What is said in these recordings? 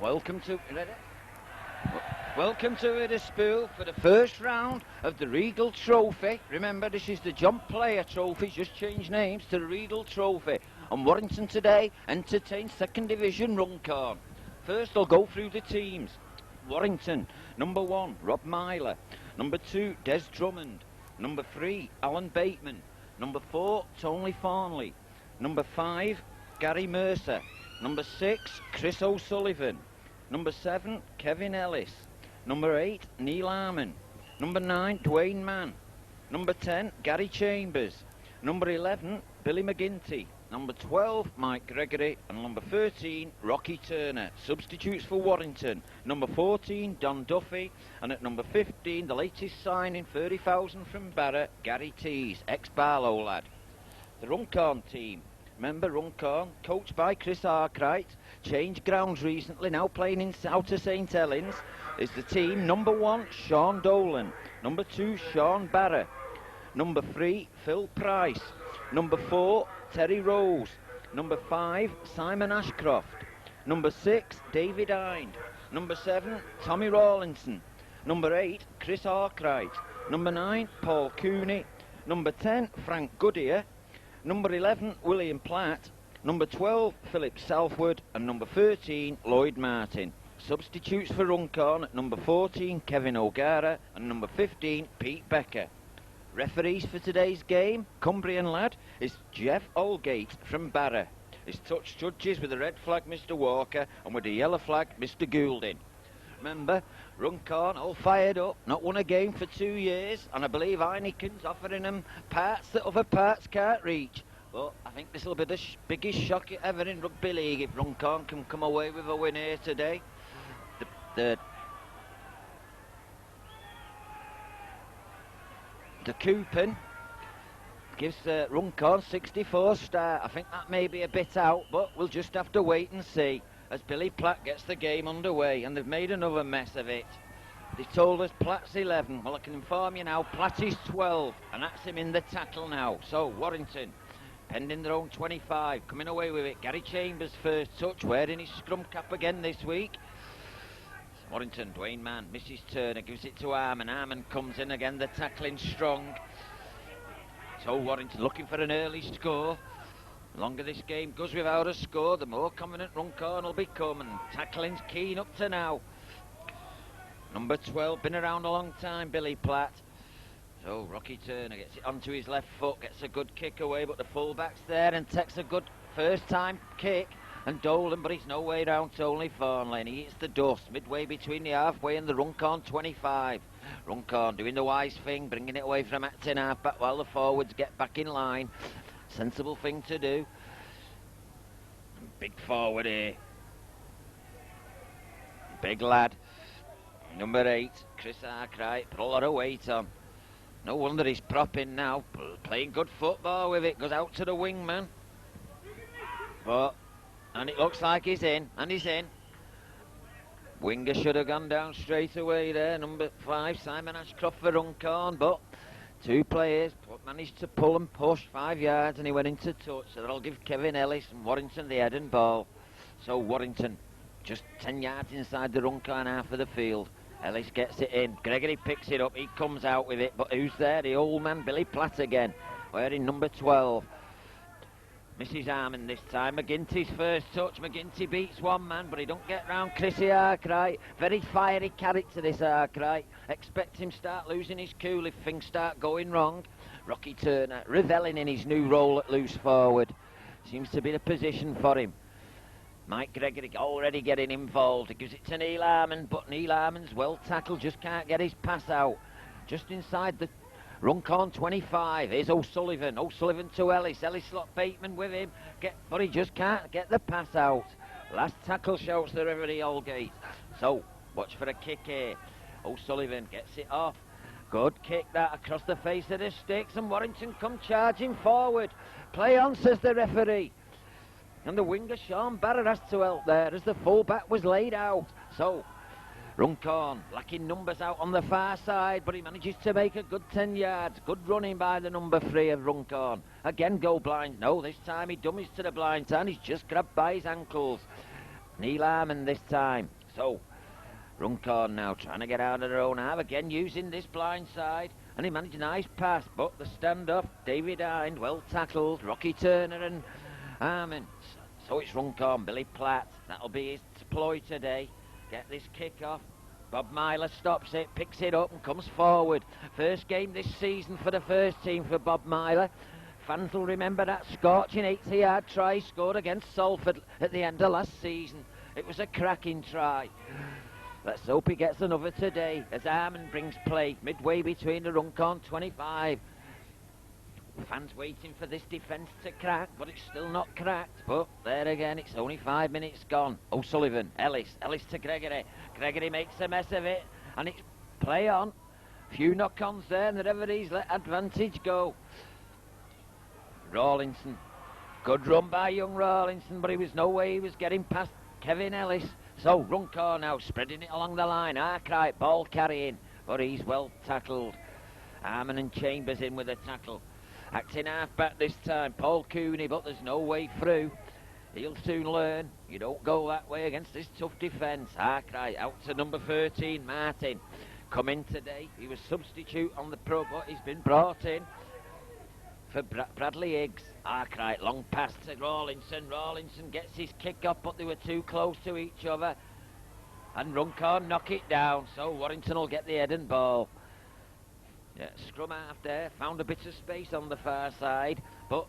Welcome to Welcome to Witherspoon for the first round of the Regal Trophy. Remember, this is the Jump Player Trophy, just changed names to the Regal Trophy. And Warrington today entertains second division Runcorn. First, I'll go through the teams. Warrington, number 1, Rob Myler. Number 2, Des Drummond. Number 3, Alan Bateman. Number 4, Tony Farnley. Number 5, Gary Mercer. Number 6, Chris O'Sullivan. Number 7, Kevin Ellis. Number 8, Neil Harmon. Number 9, Dwayne Mann. Number 10, Gary Chambers. Number 11, Billy McGinty. Number 12, Mike Gregory. And number 13, Rocky Turner. Substitutes for Warrington. Number 14, Don Duffy. And at number 15, the latest signing, 30,000 from Barra, Gary Tees, ex-Barlow lad. The Runcorn team. Remember Runcorn, coached by Chris Arkwright, changed grounds recently, now playing in Outer St Helens, is the team. Number 1, Sean Dolan. Number 2, Sean Barra. Number 3, Phil Price. Number 4, Terry Rose. Number 5, Simon Ashcroft. Number 6, David Hind. Number 7, Tommy Rawlinson. Number 8, Chris Arkwright. Number 9, Paul Cooney. Number 10, Frank Goodyear. Number 11, William Platt. Number 12, Philip Southwood. And number 13, Lloyd Martin. Substitutes for Runcorn at number 14, Kevin O'Gara. And number 15, Pete Becker. Referees for today's game, Cumbrian lad, is Jeff Allgate from Barra. His touch judges with the red flag, Mr Walker, and with the yellow flag, Mr Goulding. Remember, Runcorn all fired up, not won a game for 2 years, and I believe Heineken's offering them parts that other parts can't reach. But I think this will be the biggest shock ever in rugby league if Runcorn can come away with a win here today. The coupon gives Runcorn 64 start. I think that may be a bit out, but we'll just have to wait and see as Billy Platt gets the game underway, and they've made another mess of it. They told us Platt's 11. Well, I can inform you now, Platt is 12, and that's him in the tackle now. So, Warrington, pending their own 25, coming away with it. Gary Chambers first touch, wearing his scrum cap again this week. Warrington, Dwayne Mann, Mrs Turner, gives it to Harmon. Harmon comes in again, the tackling strong. So, Warrington looking for an early score. The longer this game goes without a score, the more confident Runcorn will become, and tackling's keen up to now. Number 12, been around a long time, Billy Platt. So Rocky Turner gets it onto his left foot, gets a good kick away, but the fullback's there and takes a good first time kick. And Dolan, but he's no way round Tony Farnley, and he hits the dust midway between the halfway and the Runcorn 25. Runcorn doing the wise thing, bringing it away from acting half-back while the forwards get back in line. Sensible thing to do. Big forward here. Big lad. Number 8, Chris Arkwright, put a lot of weight on. No wonder he's propping now. Playing good football with it. Goes out to the wing man. And it looks like he's in. And he's in. Winger should have gone down straight away there. Number 5, Simon Ashcroft for Runcorn. But 2 players managed to pull and push 5 yards, and he went into touch. So that'll give Kevin Ellis and Warrington the head and ball. So Warrington just 10 yards inside the Runcorn half of the field. Ellis gets it in. Gregory picks it up. He comes out with it. But who's there? The old man, Billy Platt again, wearing number 12. Mrs Harmon this time. McGinty's first touch. McGinty beats one man, but he don't get round Chrissy Arkwright. Very fiery character, this Arkwright. Expect him start losing his cool if things start going wrong. Rocky Turner revelling in his new role at loose forward. Seems to be the position for him. Mike Gregory already getting involved. He gives it to Neil Harmon, but Neil Harmon's well tackled, just can't get his pass out. Just inside the Runcorn 25. Here's O'Sullivan. O'Sullivan to Ellis. Ellis slot Bateman with him. But he just can't get the pass out. Last tackle, shouts the referee Allgate. So, watch for a kick here. O'Sullivan gets it off. Good kick that across the face of the sticks, and Warrington come charging forward. Play on, says the referee. And the winger, Sean Barra, has to help there as the fullback was laid out. So, Runcorn lacking numbers out on the far side, but he manages to make a good 10 yards. Good running by the number 3 of Runcorn. Again, go blind. No, this time he dummies to the blind side. He's just grabbed by his ankles. Neil Harmon this time. So, Runcorn now trying to get out of their own half, again using this blind side, and he managed a nice pass, but the stand-off, David Hind, well tackled, Rocky Turner and Armin. So it's Runcorn, Billy Platt, that'll be his ploy today, get this kick off. Bob Myler stops it, picks it up and comes forward. First game this season for the first team for Bob Myler. Fans will remember that scorching 80-yard try scored against Salford at the end of last season. It was a cracking try. Let's hope he gets another today as Armin brings play midway between the Runcorn 25. Fans waiting for this defence to crack, but it's still not cracked. But there again, it's only 5 minutes gone. O'Sullivan, Ellis to Gregory. Gregory makes a mess of it, and it's play on. Few knock-ons there, and the referees let advantage go. Rawlinson, good run by young Rawlinson, but he was no way he was getting past Kevin Ellis. So Runcorn now spreading it along the line. Arkwright ball carrying, but he's well tackled. Armin and Chambers in with a tackle. Acting half back this time, Paul Cooney, but there's no way through. He'll soon learn. You don't go that way against this tough defence. Arkwright out to number 13, Martin. Come in today. He was substitute on the pro, but he's been brought in for Bradley Higgs. Arkwright, long pass to Rawlinson. Rawlinson gets his kick off, but they were too close to each other. And Runcorn knock it down, so Warrington will get the head and ball. Yeah, scrum half there, found a bit of space on the far side, but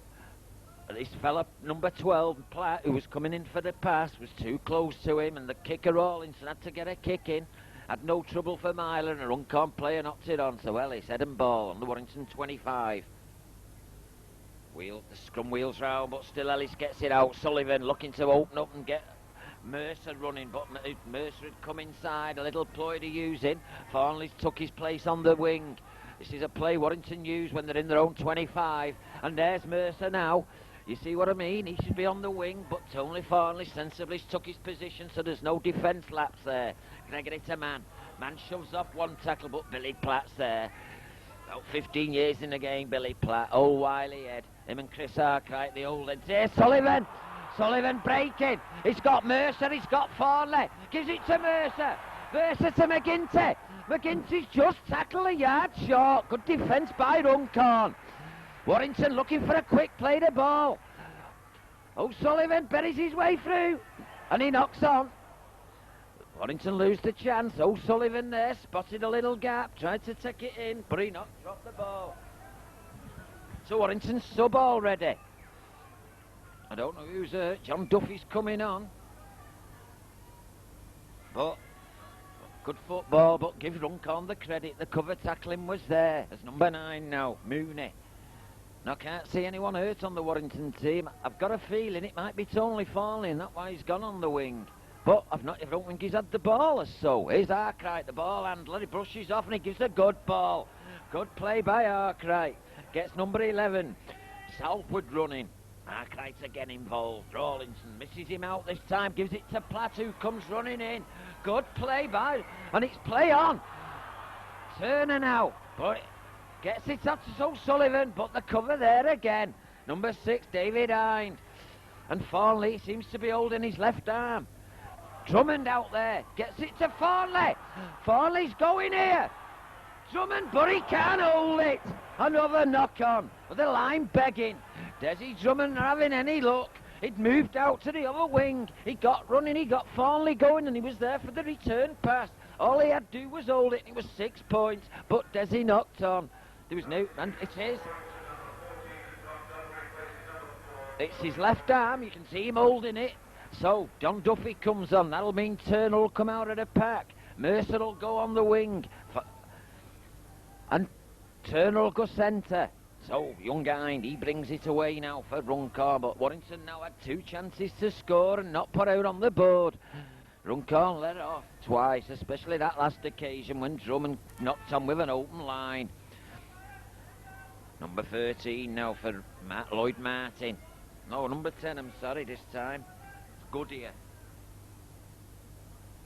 this fella, number 12, Platt, who was coming in for the pass, was too close to him, and the kicker Rawlinson had to get a kick in. Had no trouble for Myler, and a Runcorn player knocked it on, so Ellis, head and ball on the Warrington 25. The scrum wheels round, but still Ellis gets it out. Sullivan looking to open up and get Mercer running, but Mercer had come inside, a little ploy to use in. Thornley's took his place on the wing. This is a play Warrington use when they're in their own 25. And there's Mercer now. You see what I mean? He should be on the wing, but Tony Thornley sensibly took his position, so there's no defence lapse there. Gregory to Man. Man shoves off one tackle, but Billy Platt's there. About 15 years in the game, Billy Platt. Old wily head. Him and Chris Arkwright, the old heads. Here's Sullivan. Sullivan breaking. He's got Mercer, he's got Thornley. Gives it to Mercer. Mercer to McGinty. McGinty's just tackled a yard short. Good defence by Runcorn. Warrington looking for a quick play the ball. O'Sullivan buries his way through. And he knocks on. Warrington lose the chance. O'Sullivan there, spotted a little gap, tried to take it in, but he dropped the ball. So Warrington's sub already. I don't know who's hurt. John Duffy's coming on. But good football, but give Runcorn the credit. The cover tackling was there. There's number 9 now, Mooney. Now, I can't see anyone hurt on the Warrington team. I've got a feeling it might be Tony Thornley, and that's why he's gone on the wing. But I don't think he's had the ball or so. Here's Arkwright, the ball handler. He brushes off and he gives a good ball. Good play by Arkwright. Gets number 11, Southwood running. Arkwright again involved. Rawlinson misses him out this time. Gives it to Platt, who comes running in. Good play by, and it's play on. Turner now, but gets it up to O'Sullivan, but the cover there again. Number 6, David Hind. And Thornley seems to be holding his left arm. Drummond out there, gets it to Thornley. Thornley's going here. Drummond, but he can't hold it. Another knock on, with the line begging. Desi Drummond not having any luck. He'd moved out to the other wing. He got running, he got Thornley going, and he was there for the return pass. All he had to do was hold it, and it was 6 points. But Desi knocked on. There was no, and it is. It's his left arm, you can see him holding it. So, John Duffy comes on. That'll mean Turner will come out of the pack. Mercer will go on the wing. And Turner will go centre. So, young Hind, he brings it away now for Runcorn. But Warrington now had 2 chances to score and not put out on the board. Runcorn let it off twice, especially that last occasion when Drummond knocked on with an open line. Number 13 now for Lloyd Martin. No, number 10, I'm sorry, this time. Goodyear.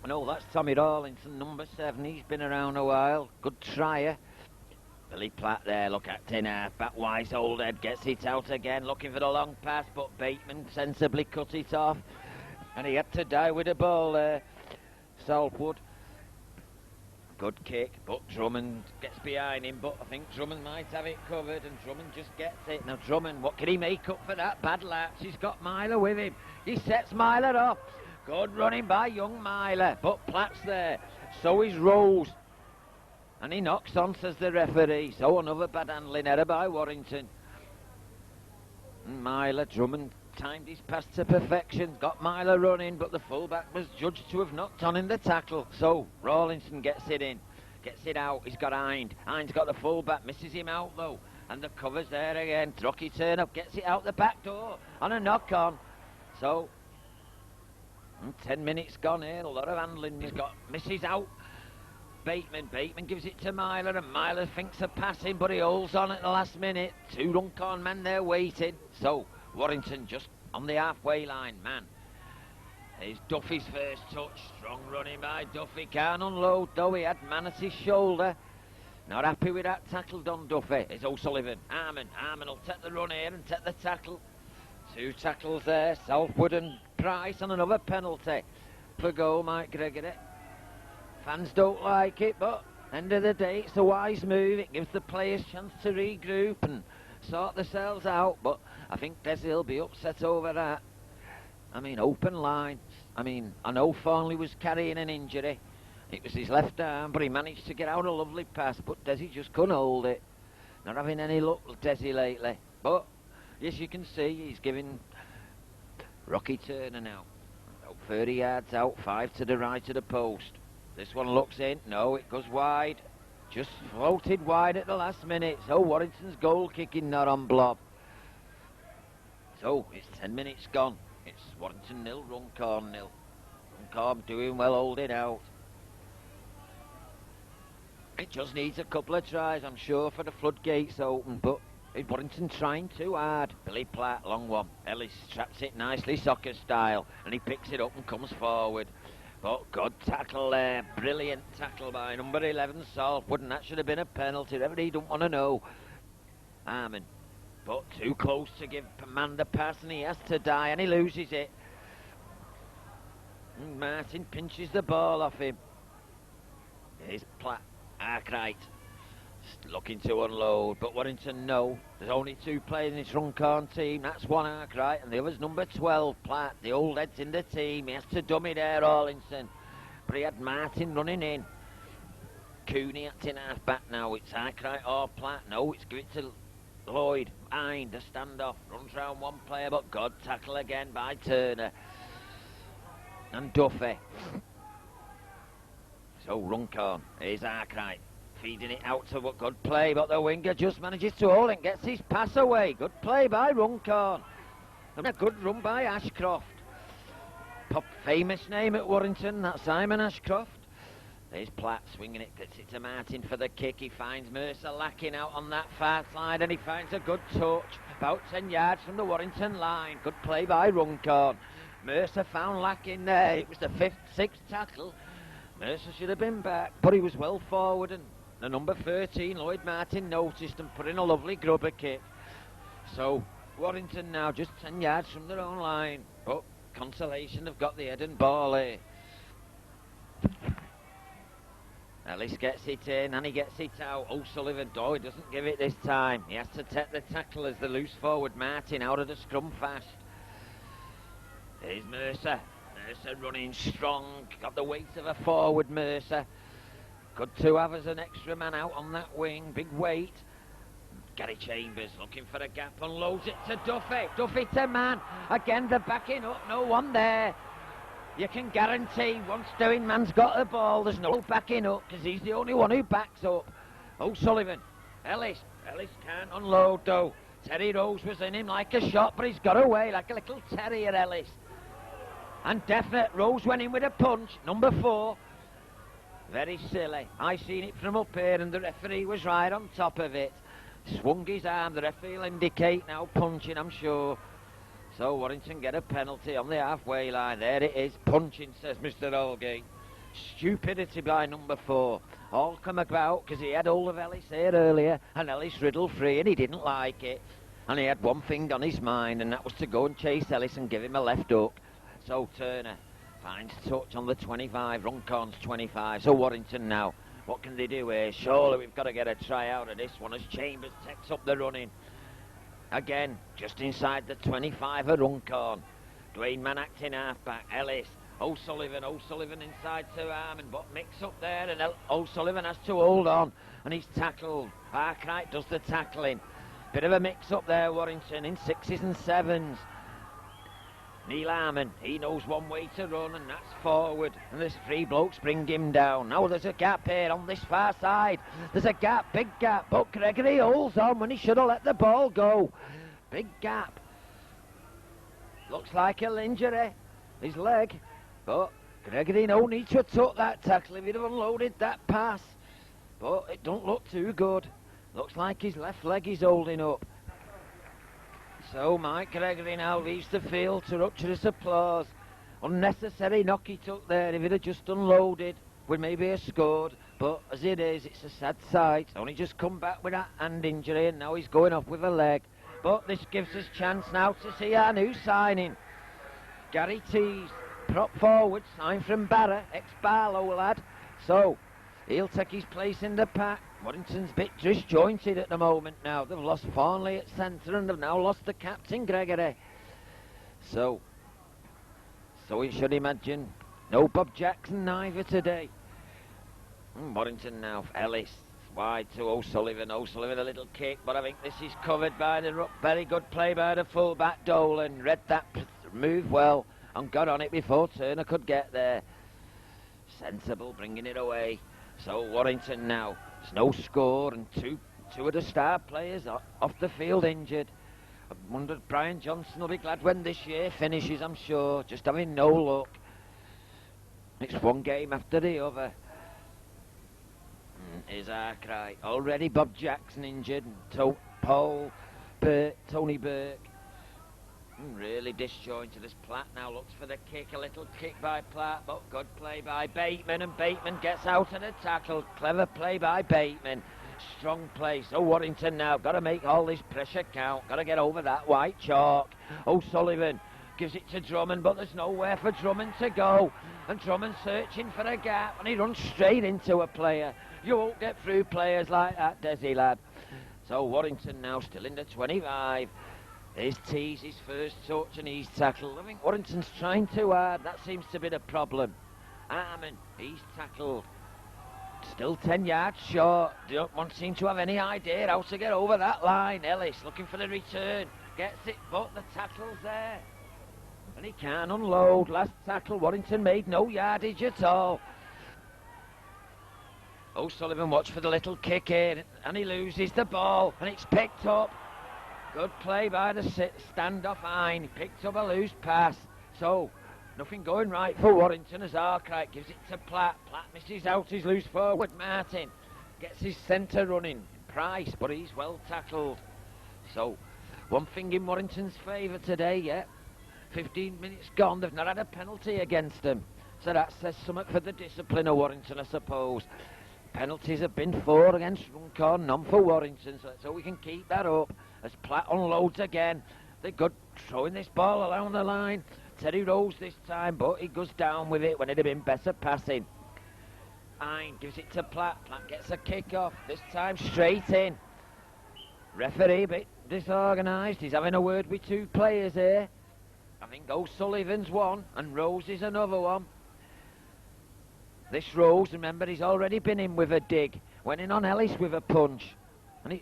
No, that's Tommy Rawlinson, number 7. He's been around a while. Good trier. Billy Platt there, look at half back. Wise old head gets it out again, looking for the long pass, but Bateman sensibly cut it off. And he had to die with the ball there. Salford. Good kick, but Drummond gets behind him, but I think Drummond might have it covered, and Drummond just gets it. Now Drummond, what can he make up for that bad latch? He's got Myler with him. He sets Myler off. Good running by young Myler, but Platt's there. So is Rose. And he knocks on, says the referee. So another bad handling error by Warrington. And Myler, Drummond timed his pass to perfection, got Myler running, but the fullback was judged to have knocked on in the tackle. So Rawlinson gets it in, gets it out. He's got Hind. Hind's got the fullback, misses him out though, and the cover's there again. Rocky turn up, gets it out the back door on a knock on. So 10 minutes gone here, a lot of handling. He's got misses out. Bateman gives it to Myler, and Myler thinks of passing, but he holds on at the last minute. Two Runcorn men there waiting. So Warrington just on the halfway line, man. Here's Duffy's first touch. Strong running by Duffy. Can't unload though. He had man at his shoulder. Not happy with that tackle done, Duffy. It's O'Sullivan. Harmon will take the run here and take the tackle. Two tackles there. Southwood and Price on another penalty. For goal, Mike Gregory. Fans don't like it, but end of the day, it's a wise move. It gives the players a chance to regroup and sort themselves out, but I think Desi will be upset over that. I mean, open line. I mean, I know Thornley was carrying an injury. It was his left arm, but he managed to get out a lovely pass, but Desi just couldn't hold it. Not having any luck with Desi lately. But, yes, you can see he's giving Rocky Turner now. About 30 yards out, 5 to the right of the post. This one looks in. No, it goes wide. Just floated wide at the last minute. So Warrington's goal kicking not on blob. So it's 10 minutes gone. It's Warrington 0, Runcorn 0. Runcorn doing well holding out. It just needs a couple of tries, I'm sure, for the floodgates open, but is Warrington trying too hard? Billy Platt, long one. Ellis traps it nicely, soccer style, and he picks it up and comes forward. But good tackle there, brilliant tackle by number 11, Salford, and that should have been a penalty. Referee don't want to know. Harmon, but too close to give man the pass, and he has to die, and he loses it. And Martin pinches the ball off him. Here's Platt, Arkwright, looking to unload, but Warrington no. There's only two players in this Runcorn team. That's one Arkwright, and the other's number 12, Platt. The old head's in the team. He has to dummy there, Rawlinson. But he had Martin running in. Cooney acting half back now. It's Arkwright or Platt. No, it's give it to Lloyd. Hind, the standoff. Runs round one player, but good tackle again by Turner. And Duffy. So Runcorn, here's Arkwright. Feeding it out to a good play, but the winger just manages to hold and gets his pass away. Good play by Runcorn. And a good run by Ashcroft. Pop famous name at Warrington, that's Simon Ashcroft. There's Platt swinging it, gets it to Martin for the kick. He finds Mercer lacking out on that far side, and he finds a good touch about 10 yards from the Warrington line. Good play by Runcorn. Mercer found lacking there. It was the 5th, 6th tackle. Mercer should have been back, but he was well forward, and the number 13, Lloyd Martin, noticed and put in a lovely grubber kick. So Warrington now just 10 yards from their own line, but consolation have got the head and ball here. Ellis gets it in and he gets it out. O'Sullivan, he doesn't give it this time. He has to take the tackle as the loose forward Martin out of the scrum fast. Here's Mercer. Mercer running strong, got the weight of a forward Mercer. Good to have as an extra man out on that wing, big weight. Gary Chambers looking for a gap, unloads it to Duffy. Duffy to man. Again, they're backing up, no one there. You can guarantee once doing man's got the ball, there's no backing up because he's the only one who backs up. O'Sullivan, Ellis can't unload though. Terry Rose was in him like a shot, but he's got away like a little terrier, Ellis. And definite, Rose went in with a punch, number 4. Very silly. I seen it from up here and the referee was right on top of it. Swung his arm, the referee will indicate now punching, I'm sure. So Warrington get a penalty on the halfway line. There it is, punching, says Mr. Holgate. Stupidity by number 4. All come about because he had hold of Ellis here earlier and Ellis riddled free and he didn't like it. And he had one thing on his mind and that was to go and chase Ellis and give him a left hook. So Turner Finds touch on the 25, Runcorn's 25, so Warrington now. What can they do here? Surely we've got to get a try out of this one as Chambers takes up the running. Again, just inside the 25 of Runcorn. Dwayne Mann acting half-back, Ellis. O'Sullivan inside to Armand, but mix up there, and O'Sullivan has to hold on, and he's tackled. Arkwright does the tackling. Bit of a mix-up there, Warrington, in 6s and 7s. Neil Armand, he knows one way to run, and that's forward. And there's 3 blokes bring him down. Now there's a gap here on this far side. There's a gap, big gap, but Gregory holds on when he should have let the ball go. Big gap. Looks like a injury, his leg. But Gregory no need to have took that tackle if he'd have unloaded that pass. But it don't look too good. Looks like his left leg is holding up. So Mike Gregory now leaves the field to rapturous applause. Unnecessary knock he took there. If he'd have just unloaded, would maybe have scored. But as it is, it's a sad sight. Only just come back with that hand injury, and now he's going off with a leg. But this gives us chance now to see our new signing. Gary Tees, prop forward, signed from Barra, ex-Barlow lad. So he'll take his place in the pack. Warrington's a bit disjointed at the moment now. They've lost Farnley at centre, and they've now lost the captain, Gregory. So we should imagine no Bob Jackson neither today. Warrington now, Ellis, wide to O'Sullivan. O'Sullivan a little kick, but I think this is covered by the ruck. Very good play by the full-back Dolan. Read that move well and got on it before Turner could get there. Sensible, bringing it away. So Warrington now, there's no score, and two of the star players off the field injured. I wonder if Brian Johnson will be glad when this year finishes, I'm sure, just having no luck. It's one game after the other. Here's Arkwright. Already Bob Jackson injured, and Tony Burke. Really disjointed as Platt now looks for the kick. A little kick by Platt, but good play by Bateman, and Bateman gets out of the tackle. Clever play by Bateman. Strong play. So Warrington now got to make all this pressure count. Got to get over that white chalk. O'Sullivan gives it to Drummond, but there's nowhere for Drummond to go. And Drummond searching for a gap, and he runs straight into a player. You won't get through players like that, Desi lad. So Warrington now still in the 25. Here's Tees, his first touch, and he's tackled. I think Warrington's trying too hard. That seems to be the problem. Armand, he's tackled. Still 10 yards short. Don't seem to have any idea how to get over that line. Ellis looking for the return. Gets it, but the tackle's there. And he can't unload. Last tackle, Warrington made no yardage at all. O'Sullivan watch for the little kick in, and he loses the ball, and it's picked up. Good play by the standoff Hine. He picked up a loose pass. So, nothing going right for Warrington as Arkwright gives it to Platt. Platt misses out his loose forward. Martin gets his centre running. Price, but he's well tackled. So, one thing in Warrington's favour today, yeah. 15 minutes gone, they've not had a penalty against them. So that says something for the discipline of Warrington, I suppose. Penalties have been 4 against Runcorn, none for Warrington, so we can keep that up. As Platt unloads again, they're good throwing this ball along the line. Terry Rose this time, but he goes down with it when it'd have been better passing. Hine gives it to Platt. Platt gets a kick off, this time straight in. Referee a bit disorganised. He's having a word with 2 players here. I think O'Sullivan's one and Rose is another one. This Rose, remember, he's already been in with a dig. Went in on Ellis with a punch. And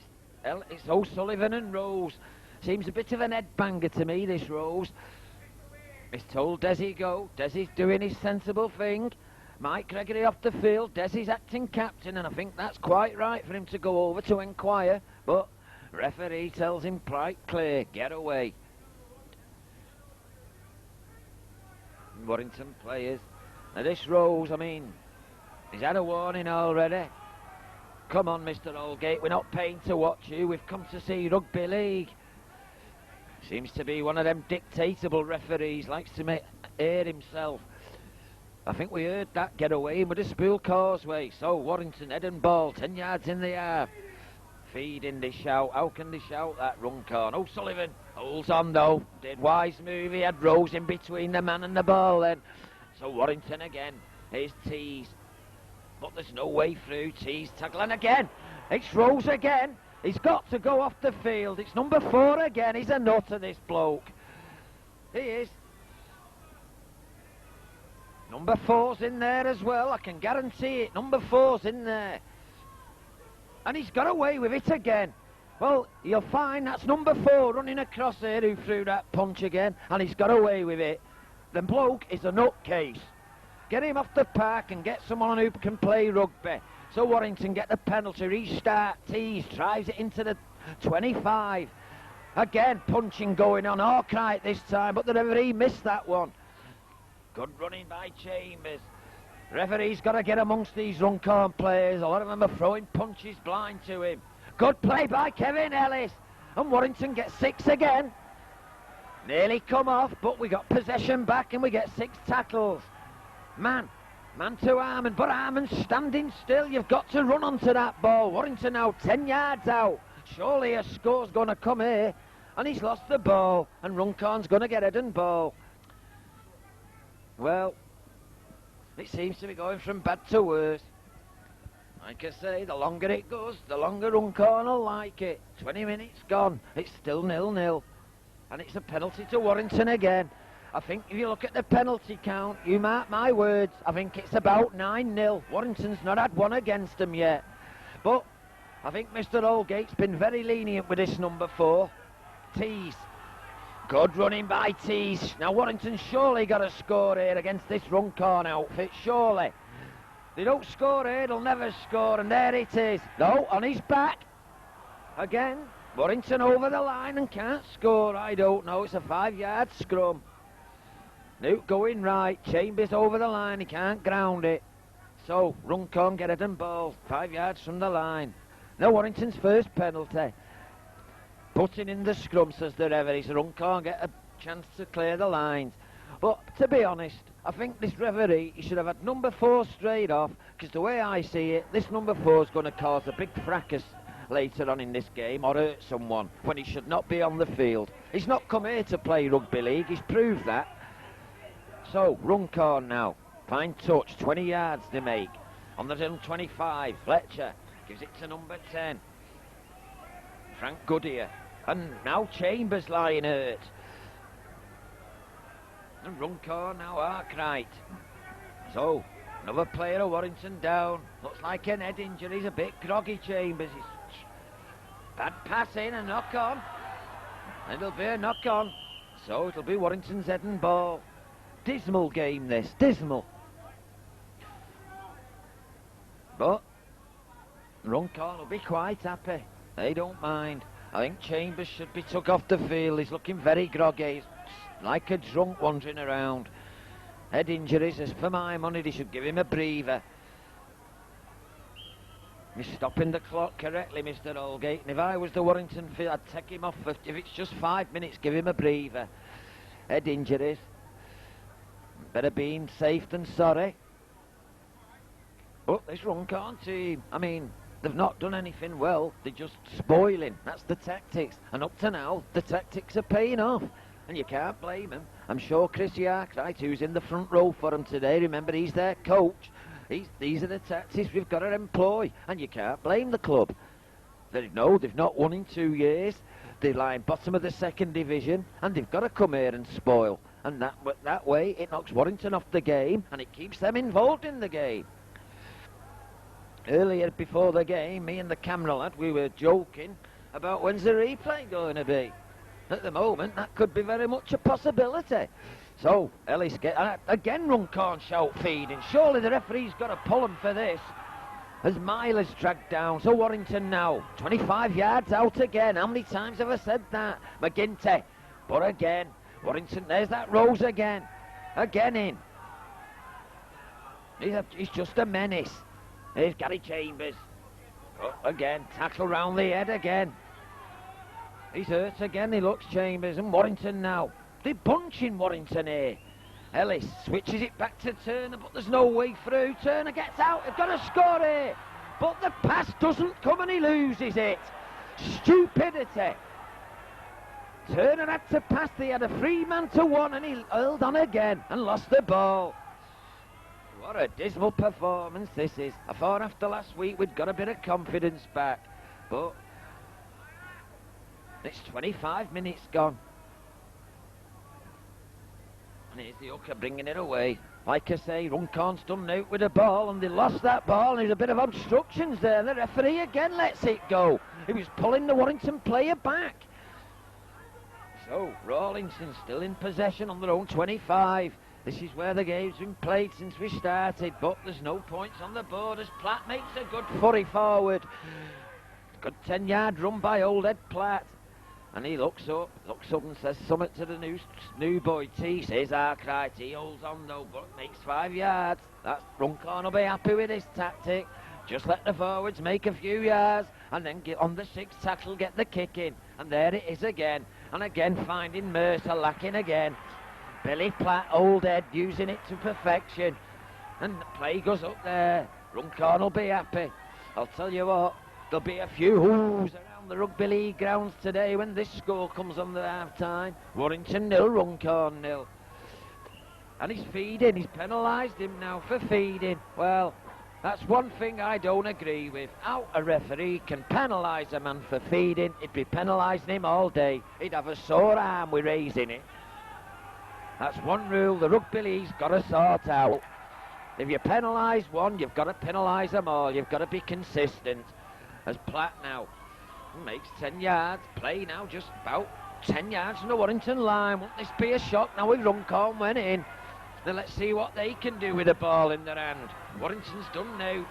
it's O'Sullivan and Rose. Seems a bit of an headbanger to me, this Rose. He's told Desi go. Desi's doing his sensible thing. Mike Gregory off the field. Desi's acting captain, and I think that's quite right for him to go over to inquire. But referee tells him quite clear, get away. Warrington players. Now this Rose, I mean, he's had a warning already. Come on, Mr. Holgate, we're not paying to watch you. We've come to see rugby league. Seems to be one of them dictatable referees, likes to air himself. I think we heard that get away with a Spool Causeway. So Warrington, head and ball, 10 yards in the half. Feeding the shout. How can they shout that, Runcorn? O'Sullivan holds on though. Did wise move. He had Rose in between the man and the ball then. So Warrington again. Here's Tees. But there's no way through. Tees tackling again. It's Rose again. He's got to go off the field. It's number 4 again. He's a nutter, this bloke. He is. Number 4's in there as well. I can guarantee it. Number 4's in there. And he's got away with it again. Well, you'll find that's number 4 running across here who threw that punch again. And he's got away with it. The bloke is a nutcase. Get him off the park and get someone who can play rugby. So Warrington get the penalty, restart. Tees drives it into the 25. Again, punching going on. Arkwright this time, but the referee missed that one. Good running by Chambers. Referee's got to get amongst these Runcorn players. A lot of them are throwing punches blind to him. Good play by Kevin Ellis. And Warrington gets 6 again. Nearly come off, but we got possession back and we get 6 tackles. Man to Harmon, but Harmon's standing still. You've got to run onto that ball. Warrington now 10 yards out. Surely a score's going to come here. And he's lost the ball. And Runcorn's going to get head and ball. Well, it seems to be going from bad to worse. Like I say, the longer it goes, the longer Runcorn will like it. 20 minutes gone. It's still 0-0. And it's a penalty to Warrington again. I think if you look at the penalty count, you mark my words, I think it's about 9-0. Warrington's not had one against them yet. But I think Mr. Holgate's been very lenient with this number 4. Tees. Good running by Tees. Now Warrington's surely got a score here against this Runcorn outfit, surely. They don't score here, they'll never score, and there it is. No, on his back. Again, Warrington over the line and can't score. I don't know, it's a 5-yard scrum. Newt going right, Chambers over the line, he can't ground it. So, Runcorn get it and ball, 5 yards from the line. Now Warrington's first penalty. Putting in the scrum, says the referee, so Runcorn get a chance to clear the lines. But, to be honest, I think this referee, he should have had number 4 straight off, because the way I see it, this number 4 is going to cause a big fracas later on in this game, or hurt someone, when he should not be on the field. He's not come here to play rugby league, he's proved that. So, Runcorn now, fine touch, 20 yards they make. On the 25, Fletcher gives it to number 10. Frank Goodyear. And now Chambers lying hurt. And Runcorn now Arkwright. So, another player of Warrington down. Looks like an head injury, he's a bit groggy, Chambers. He's bad pass in, a knock on. It'll be a knock on. So, it'll be Warrington's head and ball. Dismal game this, dismal. But Runcorn will be quite happy. They don't mind. I think Chambers should be took off the field. He's looking very groggy. He's like a drunk wandering around. Head injuries, as for my money, they should give him a breather. He's stopping the clock correctly, Mr. Holgate. And if I was the Warrington field, I'd take him off for, if it's just 5 minutes, give him a breather. Head injuries. Better being safe than sorry. But this Runcorn team, I mean, they've not done anything well. They're just spoiling. That's the tactics. And up to now, the tactics are paying off. And you can't blame him. I'm sure Chris Arkwright, who's in the front row for them today, remember he's their coach. These are the tactics we've got to employ. And you can't blame the club. They've not won in 2 years. They lie in bottom of the 2nd division. And they've got to come here and spoil. And that way, it knocks Warrington off the game, and it keeps them involved in the game. Earlier, before the game, me and the camera lad, we were joking about when's the replay going to be. At the moment, that could be very much a possibility. So, Ellis again Runcorn shout feeding. Surely the referee's got to pull him for this. As Myler's dragged down, so Warrington now, 25 yards out again. How many times have I said that? McGinty, but again. Warrington, there's that Rose again. Again in. He's just a menace. Here's Gary Chambers. Oh, again, tackle round the head again. He's hurt again, he looks, Chambers. And Warrington now. They're bunching Warrington here. Ellis switches it back to Turner, but there's no way through. Turner gets out, they've got to score here. But the pass doesn't come and he loses it. Stupidity. Turner had to pass, they had a 3-man to 1 and he hurled on again and lost the ball. What a dismal performance this is. I thought after last week we'd got a bit of confidence back, but it's 25 minutes gone. And here's the hooker bringing it away. Like I say, Runcorn's done out with the ball, and they lost that ball, and there's a bit of obstructions there. The referee again lets it go. He was pulling the Warrington player back. So, Rawlinson still in possession on their own 25. This is where the game's been played since we started, but there's no points on the board as Platt makes a good furry forward. Good 10-yard run by old Ed Platt. And he looks up and says something to the new boy T. Says Arkwright, he holds on though, but makes 5 yards. That's Runcorn will be happy with this tactic. Just let the forwards make a few yards, and then get on the 6th tackle, get the kick in. And there it is again. And again finding Mercer lacking again. Billy Platt, old Ed, using it to perfection. And the play goes up there. Runcorn will be happy. I'll tell you what, there'll be a few whoos around the rugby league grounds today when this score comes on the half-time. Warrington 0, Runcorn 0. And he's feeding. He's penalised him now for feeding. Well, that's one thing I don't agree with. How a referee can penalise a man for feeding. He'd be penalising him all day. He'd have a sore arm with raising it. That's one rule the rugby league's got to sort out. If you penalise one, you've got to penalise them all. You've got to be consistent. As Platt now makes 10 yards. Play now just about 10 yards from the Warrington line. Won't this be a shock now with Runcorn went in? Then let's see what they can do with the ball in their hand. Warrington's done out.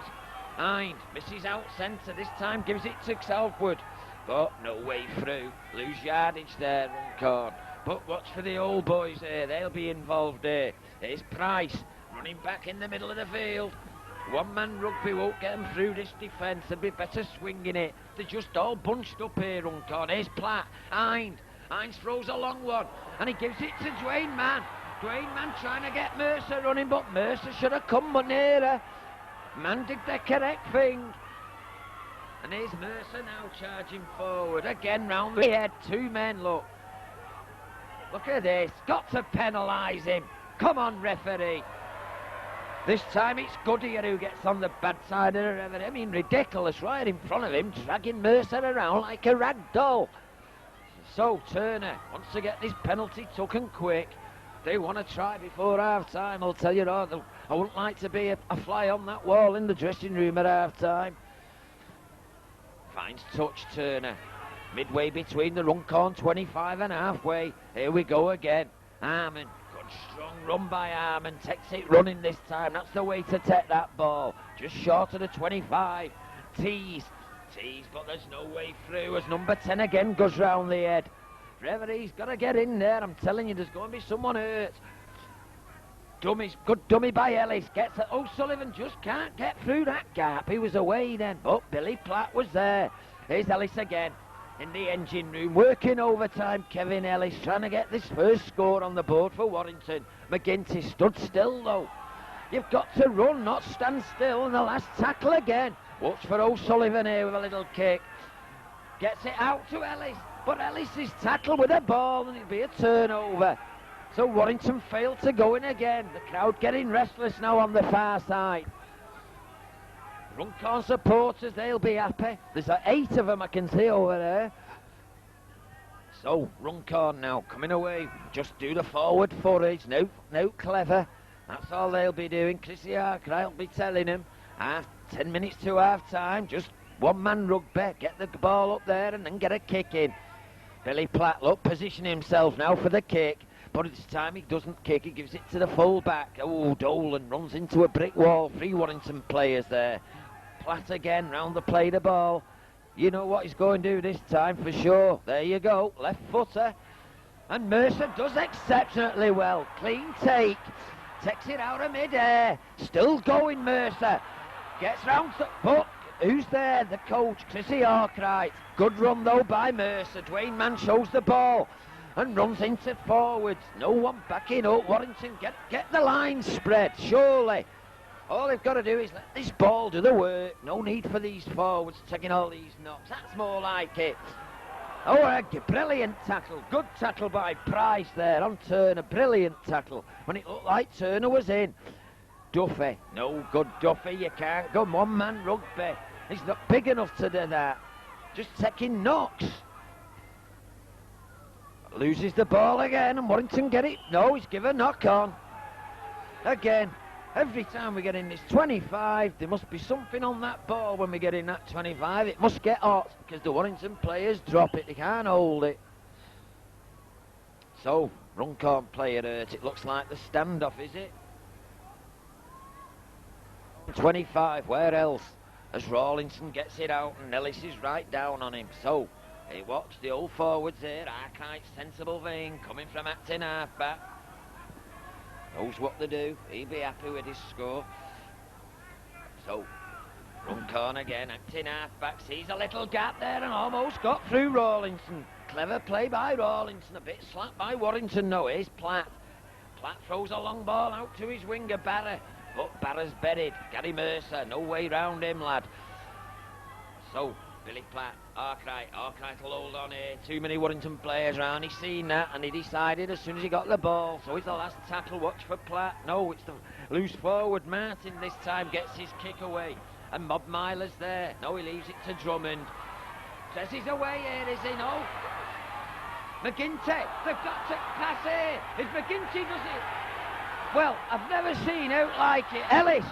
Hind misses out centre. This time gives it to Southwood. But no way through. Lose yardage there, Runcorn. But watch for the old boys here. They'll be involved here. Here's Price running back in the middle of the field. One-man rugby won't get them through this defence. They'd be better swinging it. They're just all bunched up here, Runcorn. Here's Platt. Hind throws a long one. And he gives it to Dwayne Mann. Dwayne Mann trying to get Mercer running, but Mercer should have come nearer. Mann did the correct thing. And here's Mercer now charging forward. Again round the head. 2 men, look. Look at this. Got to penalise him. Come on, referee. This time it's Goodyear who gets on the bad side of the referee. I mean, ridiculous, right in front of him, dragging Mercer around like a rag doll. So Turner wants to get this penalty took and quick. They want to try before half-time. I'll tell you what, I wouldn't like to be a fly on that wall in the dressing room at half-time. Finds touch, Turner. Midway between the Runcorn 25 and halfway. Here we go again. Harmon. Good strong run by Harmon. Takes it running this time. That's the way to take that ball. Just short of the 25. Tease, but there's no way through as number 10 again goes round the head. Referee's got to get in there. I'm telling you, there's going to be someone hurt. Dummies, good dummy by Ellis. Gets it. O'Sullivan just can't get through that gap. He was away then, but Billy Platt was there. Here's Ellis again in the engine room, working overtime. Kevin Ellis trying to get this first score on the board for Warrington. McGinty stood still though. You've got to run, not stand still. And the last tackle again. Watch for O'Sullivan here with a little kick. Gets it out to Ellis. But Ellis is tackled with a ball and it'll be a turnover. So Warrington failed to go in again. The crowd getting restless now on the far side. Runcorn supporters, they'll be happy. There's 8 of them I can see over there. So Runcorn now coming away. Just do the forward footage. No clever. That's all they'll be doing. Chrissy Arkwright will be telling them. 10 minutes to half time. Just one-man rugby. Get the ball up there and then get a kick in. Billy Platt, look, position himself now for the kick. But this time he doesn't kick, he gives it to the full-back. Oh, Dolan runs into a brick wall. 3 Warrington players there. Platt again, round the play the ball. You know what he's going to do this time for sure. There you go, left footer. And Mercer does exceptionally well. Clean take. Takes it out of mid-air. Still going, Mercer. Gets round to... But who's there? The coach, Chrissy Arkwright. Good run though by Mercer. Dwayne Mann shows the ball and runs into forwards. No one backing up. Warrington, get the line spread, surely. All they've got to do is let this ball do the work. No need for these forwards taking all these knocks. That's more like it. Oh, a brilliant tackle. Good tackle by Price there on Turner. Brilliant tackle when it looked like Turner was in. Duffy. No good, Duffy. You can't go one-man rugby. He's not big enough to do that. Just taking knocks. Loses the ball again, and Warrington get it. No, he's given a knock on. Again, every time we get in this 25, there must be something on that ball when we get in that 25. It must get hot, because the Warrington players drop it. They can't hold it. So, Runcorn player hurt. It looks like the standoff, is it? 25, where else? As Rawlinson gets it out and Ellis is right down on him. So, he watch the old forwards here. Arkwright, sensible vein, coming from acting half-back. Knows what to do. He'll be happy with his score. So, Runcorn again, acting half-back. Sees a little gap there and almost got through Rawlinson. Clever play by Rawlinson. A bit slapped by Warrington. No, here's Platt. Platt throws a long ball out to his winger, Barra. But Barra's buried. Gary Mercer, no way round him, lad. So, Billy Platt, Arkwright will hold on here. Too many Warrington players round. He's seen that and he decided as soon as he got the ball. So it's the last tackle. Watch for Platt. No, it's the loose forward. Martin this time gets his kick away. And Mob Myler's there. No, he leaves it to Drummond. Says he's away here, is he? No. McGinty. They've got to pass here. If McGinty does it. Well, I've never seen out like it. Ellis,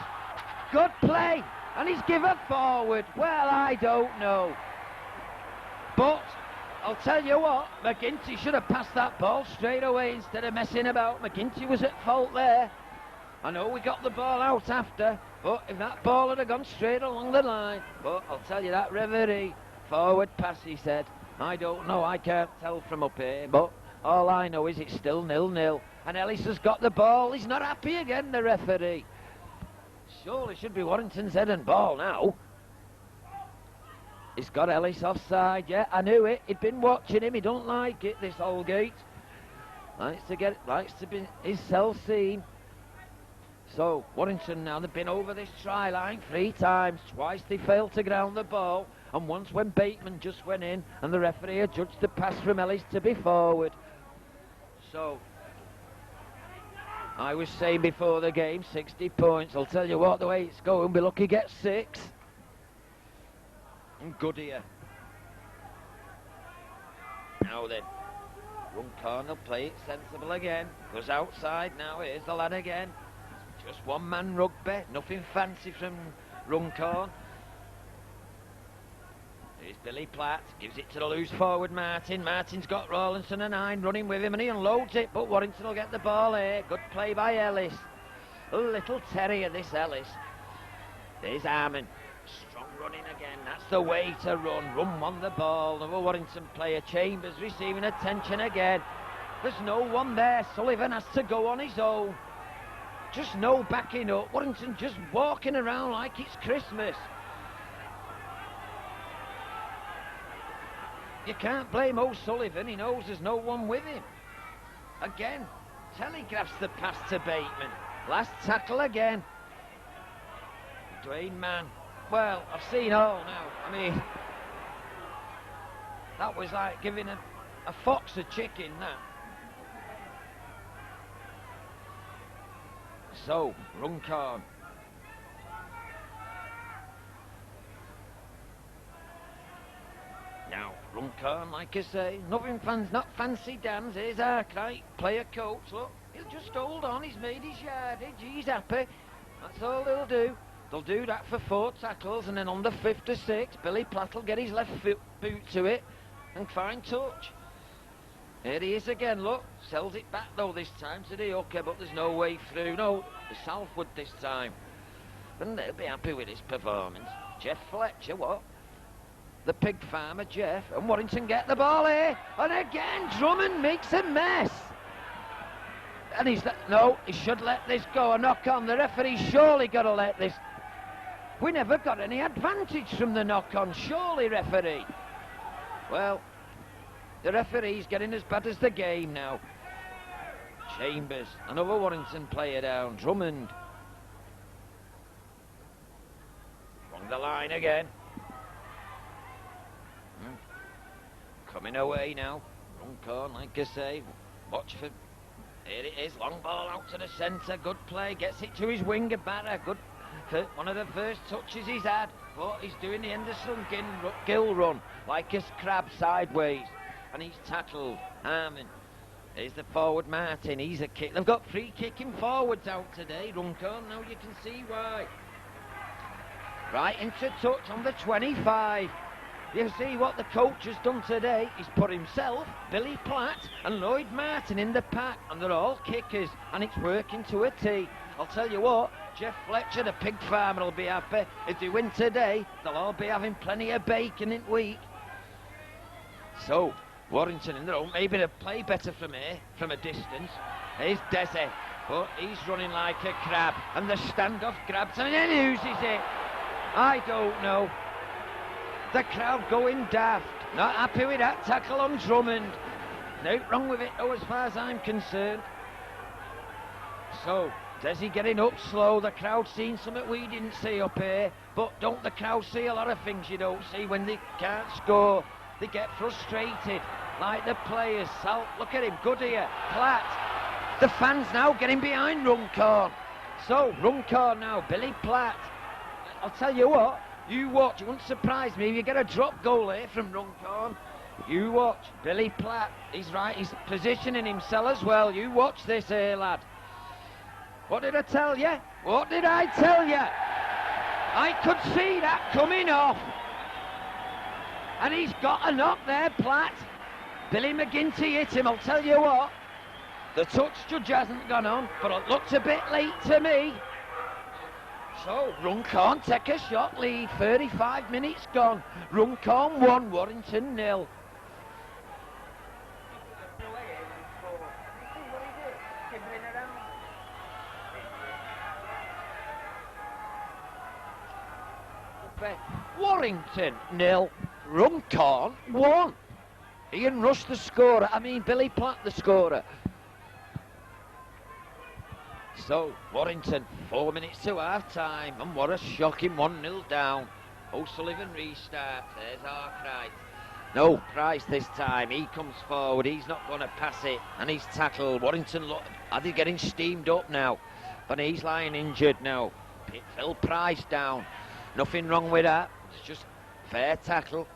good play, and he's given forward. Well, I don't know. But, I'll tell you what, McGinty should have passed that ball straight away instead of messing about. McGinty was at fault there. I know we got the ball out after, but if that ball had gone straight along the line. But, I'll tell you that referee, forward pass, he said. I don't know, I can't tell from up here, but all I know is it's still 0-0. And Ellis has got the ball. He's not happy again, the referee. Surely should be Warrington's head and ball now. He's got Ellis offside. Yeah, I knew it. He'd been watching him. He don't like it, this Holgate. Likes to be himself seen. So, Warrington now, they've been over this try line 3 times. Twice they failed to ground the ball. And once when Bateman just went in and the referee adjudged the pass from Ellis to be forward. So, I was saying before the game, 60 points. I'll tell you what, the way it's going, we're lucky to get 6. And Goodyear. Now then, Runcorn will play it sensible again. Goes outside now, here's the lad again. Just one-man rugby, nothing fancy from Runcorn. Here's Billy Platt, gives it to the loose forward Martin. Martin's got Rawlinson and 9 running with him and he unloads it, but Warrington will get the ball here. Good play by Ellis. A little terrier, this Ellis. There's Harmon. Strong running again, that's the way to run. Run won the ball. Another Warrington player, Chambers, receiving attention again. There's no one there. Sullivan has to go on his own. Just no backing up. Warrington just walking around like it's Christmas. You can't blame O'Sullivan, he knows there's no one with him. Again, telegraphs the pass to Bateman. Last tackle again. Dwayne Mann. Well, I've seen all now. I mean, that was like giving a fox a chicken, that. So, Runcorn. Now, Runcorn, like I say, not fancy dams. Here's Arkwright, player coach. Look, he'll just hold on. He's made his yardage. He's happy. That's all they'll do. They'll do that for 4 tackles, and then on the 5th or 6th, Billy Platt will get his left boot to it and fine touch. Here he is again, look. Sells it back, though, this time to the hooker, but there's no way through. No, the Southwood this time. And they'll be happy with his performance. Jeff Fletcher, what? The pig farmer, Jeff, and Warrington get the ball here, and again Drummond makes a mess. And he should let this go. A knock on. The referee's surely got to let this. We never got any advantage from the knock on, surely, referee. Well, the referee's getting as bad as the game now. Chambers, another Warrington player down. Drummond. Along the line again. Coming away now. Runcorn, like I say. Watch for Here it is, long ball out to the centre, good play, gets it to his winger batter, good, one of the first touches he's had, but he's doing the Henderson Gill run, like a crab sideways, and he's tackled, Harmon. Here's the forward Martin, he's a kick, they've got free kicking forwards out today, Runcorn, now you can see why. Right into touch on the 25. You see what the coach has done today? He's put himself, Billy Platt and Lloyd Martin in the pack, and they're all kickers, and it's working to a T. I'll tell you what, Jeff Fletcher, the pig farmer, will be happy. If they win today, they'll all be having plenty of bacon in week. So, Warrington in the row, maybe they'll play better from here, from a distance. Here's Desi, but he's running like a crab, and the standoff grabs and then loses it. I don't know. The crowd going daft. Not happy with that tackle on Drummond. No wrong with it though as far as I'm concerned. So, Desi getting up slow. The crowd seeing something we didn't see up here. But don't the crowd see a lot of things you don't see when they can't score? They get frustrated. Like the players. Salt, look at him. Goodyear. Platt. The fans now getting behind Runcorn. So, Runcorn now. Billy Platt. I'll tell you what. You watch, it wouldn't surprise me if you get a drop goal here from Runcorn. You watch, Billy Platt, he's right, he's positioning himself as well. You watch this here, lad. What did I tell you? What did I tell you? I could see that coming off. And he's got a knock there, Platt. Billy McGinty hit him, I'll tell you what. The touch judge hasn't gone on, but it looks a bit late to me. So, Runcorn take a shot lead, 35 minutes gone. Runcorn 1, Warrington 0. Warrington 0, Runcorn 1. Ian Rush the scorer, Billy Platt the scorer. So, Warrington, 4 minutes to half-time, and what a shocking 1-0 down. O'Sullivan restart, there's Arkwright. No Price this time, he comes forward, he's not going to pass it, and he's tackled. Warrington, look, are they getting steamed up now? But he's lying injured now. Phil Price down, nothing wrong with that, it's just fair tackle.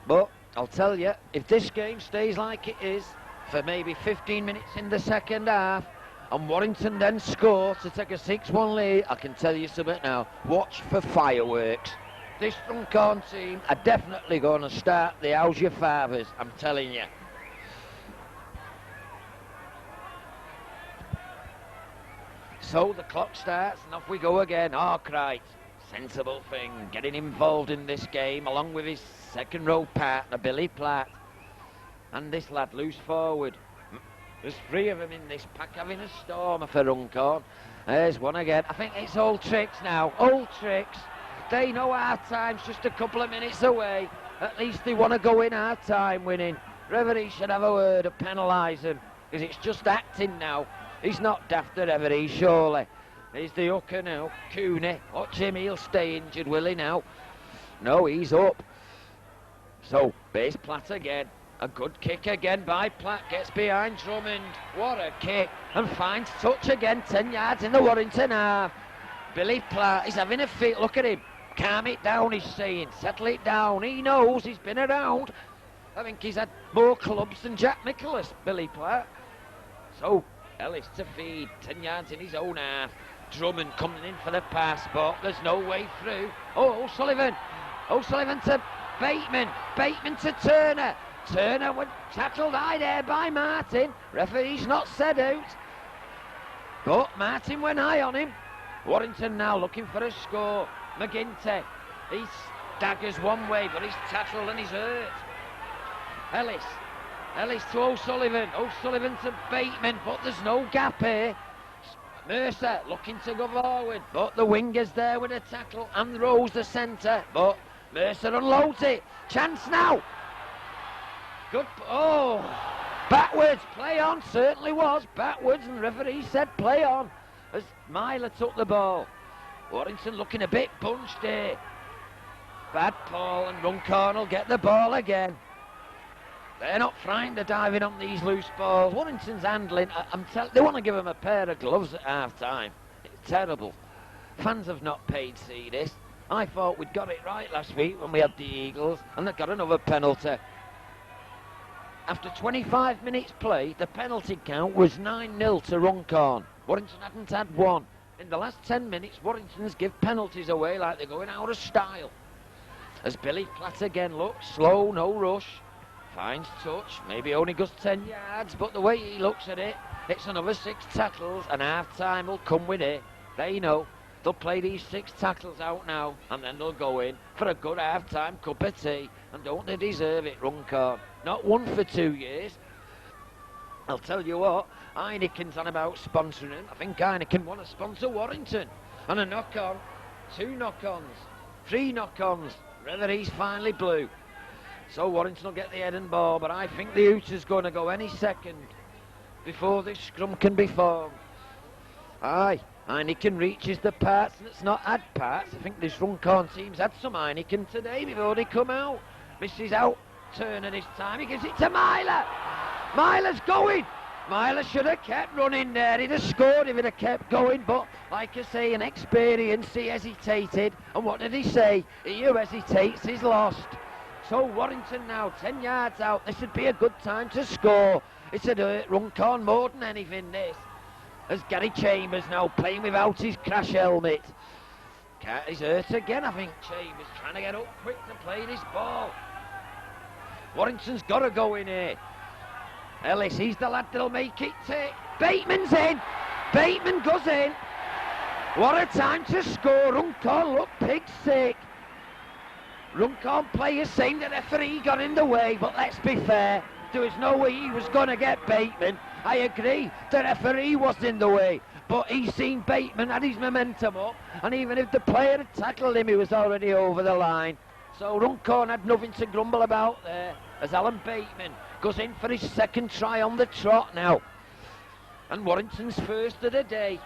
But, I'll tell you, if this game stays like it is, for maybe 15 minutes in the second half, and Warrington then score to take a 6-1 lead, I can tell you something now. Watch for fireworks. This Runcorn team are definitely going to start the How's Your Fathers, I'm telling you. So the clock starts and off we go again. Arkwright, sensible thing, getting involved in this game along with his second row partner, Billy Platt. And this lad loose forward. There's 3 of them in this pack having a stormer for Runcorn. There's one again. I think it's old tricks now. Old tricks. They know our time's just a couple of minutes away. At least they want to go in our time winning. Referee should have a word to penalise him, because it's just acting now. He's not daft at referee, surely. Here's the hooker now. Cooney. Watch him, he'll stay injured, will he now? No, he's up. So, base Platt again. A good kick again by Platt, gets behind Drummond. What a kick, and finds touch again, 10 yards in the Warrington half. Billy Platt, he's having a fit, look at him. Calm it down, he's saying, settle it down. He knows, he's been around. I think he's had more clubs than Jack Nicholas, Billy Platt. So, Ellis to feed, 10 yards in his own half. Drummond coming in for the pass, but there's no way through. Oh, O'Sullivan to Bateman to Turner. Turner was tackled high there by Martin. Referee's not said out. But Martin went high on him. Warrington now looking for a score. McGinty, he staggers one way, but he's tackled and he's hurt. Ellis to O'Sullivan. O'Sullivan to Bateman, but there's no gap here. Mercer looking to go forward, but the winger's there with a tackle and Rose the centre. But Mercer unloads it. Chance now. Good, oh, backwards, play on, certainly was, backwards, and referee said play on, as Myler took the ball. Warrington looking a bit bunched here. Bad ball, and Runcorn will get the ball again. They're not frightened of diving on these loose balls. Warrington's handling, they want to give them a pair of gloves at half-time. It's terrible. Fans have not paid to see this. I thought we'd got it right last week when we had the Eagles, and they've got another penalty. After 25 minutes play, the penalty count was 9-0 to Runcorn. Warrington hadn't had one. In the last 10 minutes, Warrington's give penalties away like they're going out of style. As Billy Platt again looks, slow, no rush. Finds touch, maybe only goes 10 yards, but the way he looks at it, it's another 6 tackles, and half-time will come with it. They know. They'll play these 6 tackles out now, and then they'll go in for a good half-time cup of tea. And don't they deserve it, Runcorn? Not one for 2 years. I'll tell you what, Heineken's on about sponsoring him. I think Heineken want to sponsor Warrington. And a knock-on, 2 knock-ons, 3 knock-ons. Referee's finally blew. So Warrington will get the head and ball, but I think the Hooter's going to go any second before this scrum can be formed. Aye, Heineken reaches the parts and it's not had parts. I think this Runcorn team's had some Heineken today before they come out. Misses out Turner this time, he gives it to Myler. Myler's going. Myler should have kept running there. He'd have scored if he'd have kept going, but like I say, an experience, he hesitated. And what did he say? He who hesitates is lost. So Warrington now 10 yards out. This would be a good time to score. It's a Runcorn more than anything, this. As Gary Chambers now playing without his crash helmet. He's hurt again, I think. Chambers trying to get up quick to play this ball. Warrington's got to go in here. Ellis, he's the lad that'll make it tick. Bateman's in. Bateman goes in. What a time to score. Runcorn look pig sick. Runcorn players saying the referee got in the way, but let's be fair. There was no way he was going to get Bateman. I agree, the referee was in the way, but he's seen Bateman, had his momentum up, and even if the player had tackled him, he was already over the line. So Runcorn had nothing to grumble about there, as Alan Bateman goes in for his second try on the trot now. And Warrington's first of the day.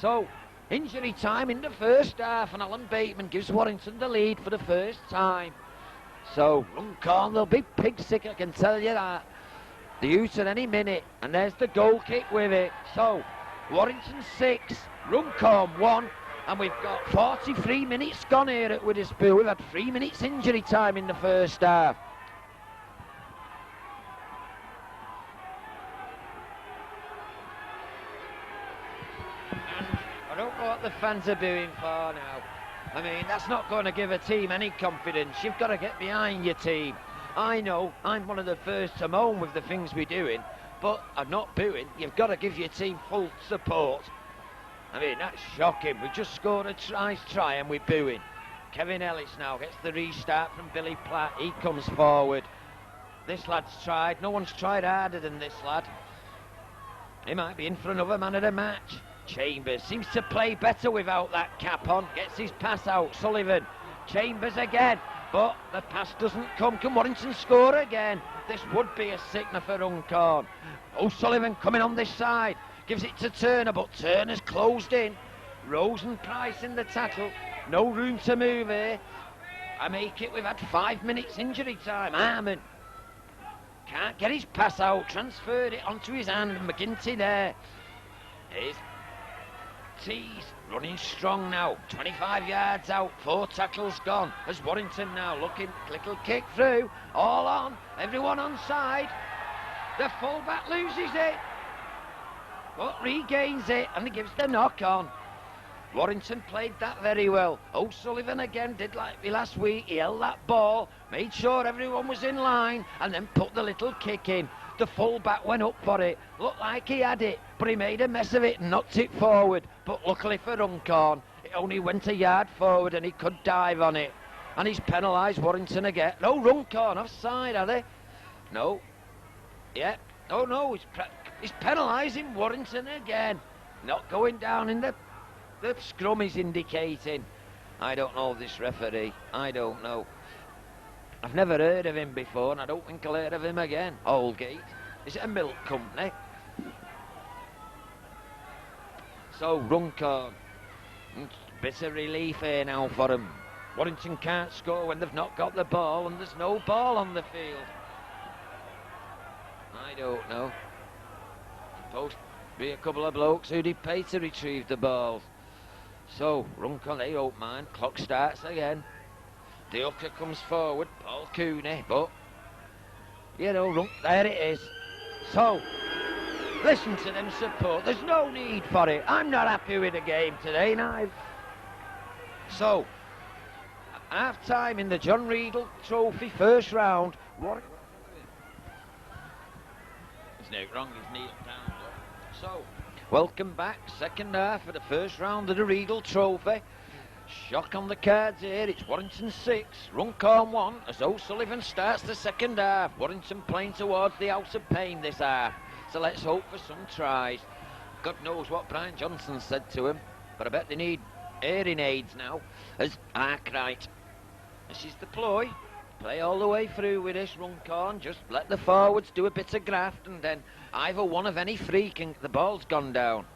So, injury time in the first half, and Alan Bateman gives Warrington the lead for the first time. So, Runcorn, they'll be pig sick, I can tell you that. The use at any minute, and there's the goal kick with it. So, Warrington 6, Runcorn 1, and we've got 43 minutes gone here at Witherspoon. We've had 3 minutes injury time in the first half. And I don't know what the fans are doing for now. I mean, that's not going to give a team any confidence. You've got to get behind your team. I know I'm one of the first to moan with the things we're doing, but I'm not booing. You've got to give your team full support. I mean, that's shocking. We've just scored a nice try and we're booing. Kevin Ellis now gets the restart from Billy Platt. He comes forward. This lad's tried. No one's tried harder than this lad. He might be in for another man of the match. Chambers seems to play better without that cap on. Gets his pass out. Sullivan. Chambers again. But the pass doesn't come. Can Warrington score again? This would be a sickener for Runcorn. O'Sullivan coming on this side. Gives it to Turner, but Turner's closed in. Rose and Price in the tackle. No room to move here. I make it, we've had 5 minutes injury time. Harmon can't get his pass out. Transferred it onto his hand. McGinty there. Here's Tees running strong now, 25 yards out, 4 tackles gone. As Warrington now looking, little kick through, all on, everyone on side. The fullback loses it, but regains it and he gives the knock on. Warrington played that very well. O'Sullivan again did like me last week. He held that ball, made sure everyone was in line, and then put the little kick in. The full-back went up for it. Looked like he had it, but he made a mess of it and knocked it forward. But luckily for Runcorn, it only went a yard forward and he could dive on it. And he's penalised Warrington again. No, Runcorn offside, are they? No. Yeah. Oh, no, he's penalising Warrington again. Not going down in the scrum is indicating. I don't know this referee. I don't know. I've never heard of him before, and I don't think I'll hear of him again. Aldgate. Is it a milk company? So, Runcorn. Bit of relief here now for him. Warrington can't score when they've not got the ball, and there's no ball on the field. I don't know. Supposed to be a couple of blokes who did pay to retrieve the balls. So, Runcorn, they don't mind. Clock starts again. The hooker comes forward, Paul Cooney, but, you know, there it is. So, listen to them support. There's no need for it. I'm not happy with the game today, now. So, half-time in the John Regal Trophy first round. What? There's no wrong, he's kneeled down. Look. So, welcome back. Second half of the first round of the Regal Trophy. Shock on the cards here. It's Warrington 6, Runcorn 1, as O'Sullivan starts the second half. Warrington playing towards the House of Pain this half. So let's hope for some tries. God knows what Brian Johnson said to him, but I bet they need hearing aids now. As Arkwright. This is the ploy. Play all the way through with this Runcorn. Just let the forwards do a bit of graft, and then either one of any freak and the ball's gone down.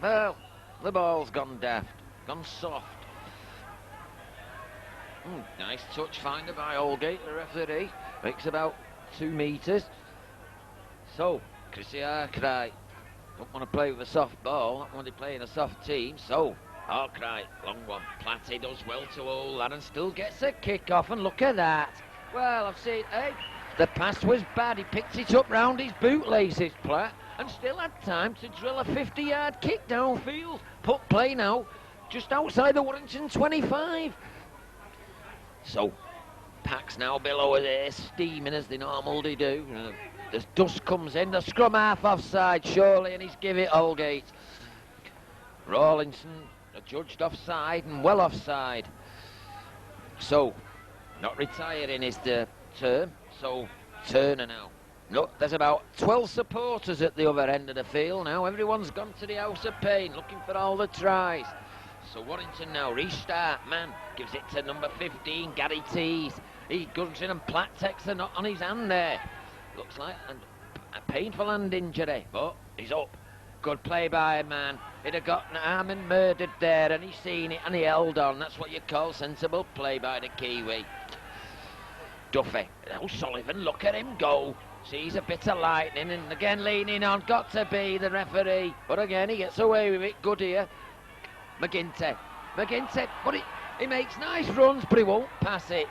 Well, the ball's gone daft, gone soft. Nice touch finder by Holgate, the referee. Makes about 2 metres. So, Chrissy Arkwright don't want to play with a soft ball, not when they play in a soft team. So, Arkwright, long one. Platty does well to hold that and still gets a kick off, and look at that. Well, I've seen, hey, the pass was bad. He picked it up round his bootlaces, Platt, and still had time to drill a 50-yard kick downfield. Put play now, just outside the Warrington 25. So, Packs now below us here, steaming as they normally do. The dust comes in, the scrum half offside, surely, and he's give it Holgate. Rawlinson judged offside and well offside. So, not retiring is the term, so Turner now. Look, there's about 12 supporters at the other end of the field now. Everyone's gone to the House of Pain looking for all the tries. So Warrington now restart. Man gives it to number 15, Gary Tees. He guns in and Platt takes a knot on his hand there. Looks like a painful hand injury, but he's up. Good play by him, man. He'd have gotten arm and murdered there, and he's seen it and he held on. That's what you call sensible play by the Kiwi. Duffy. O'Sullivan, look at him go. Sees a bit of lightning, and again leaning on. Got to be the referee, but again he gets away with it. Good here. McGinty, but he makes nice runs, but he won't pass it.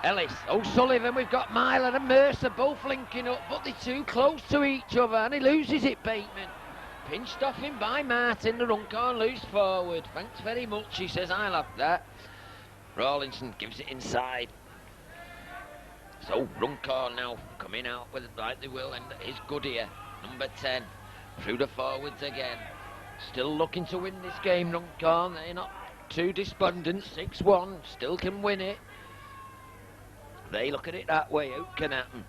Ellis, O'Sullivan, we've got Myler and Mercer both linking up, but they're too close to each other, and he loses it, Bateman. Pinched off him by Martin, the Runcorn loose forward. Thanks very much, he says, I'll have that. Rawlinson gives it inside. So, Runcorn now coming out with it like they will, and it's Goodyear, number 10, through the forwards again. Still looking to win this game, Runcorn. They're not too despondent. 6-1, still can win it. They look at it that way. Who can happen?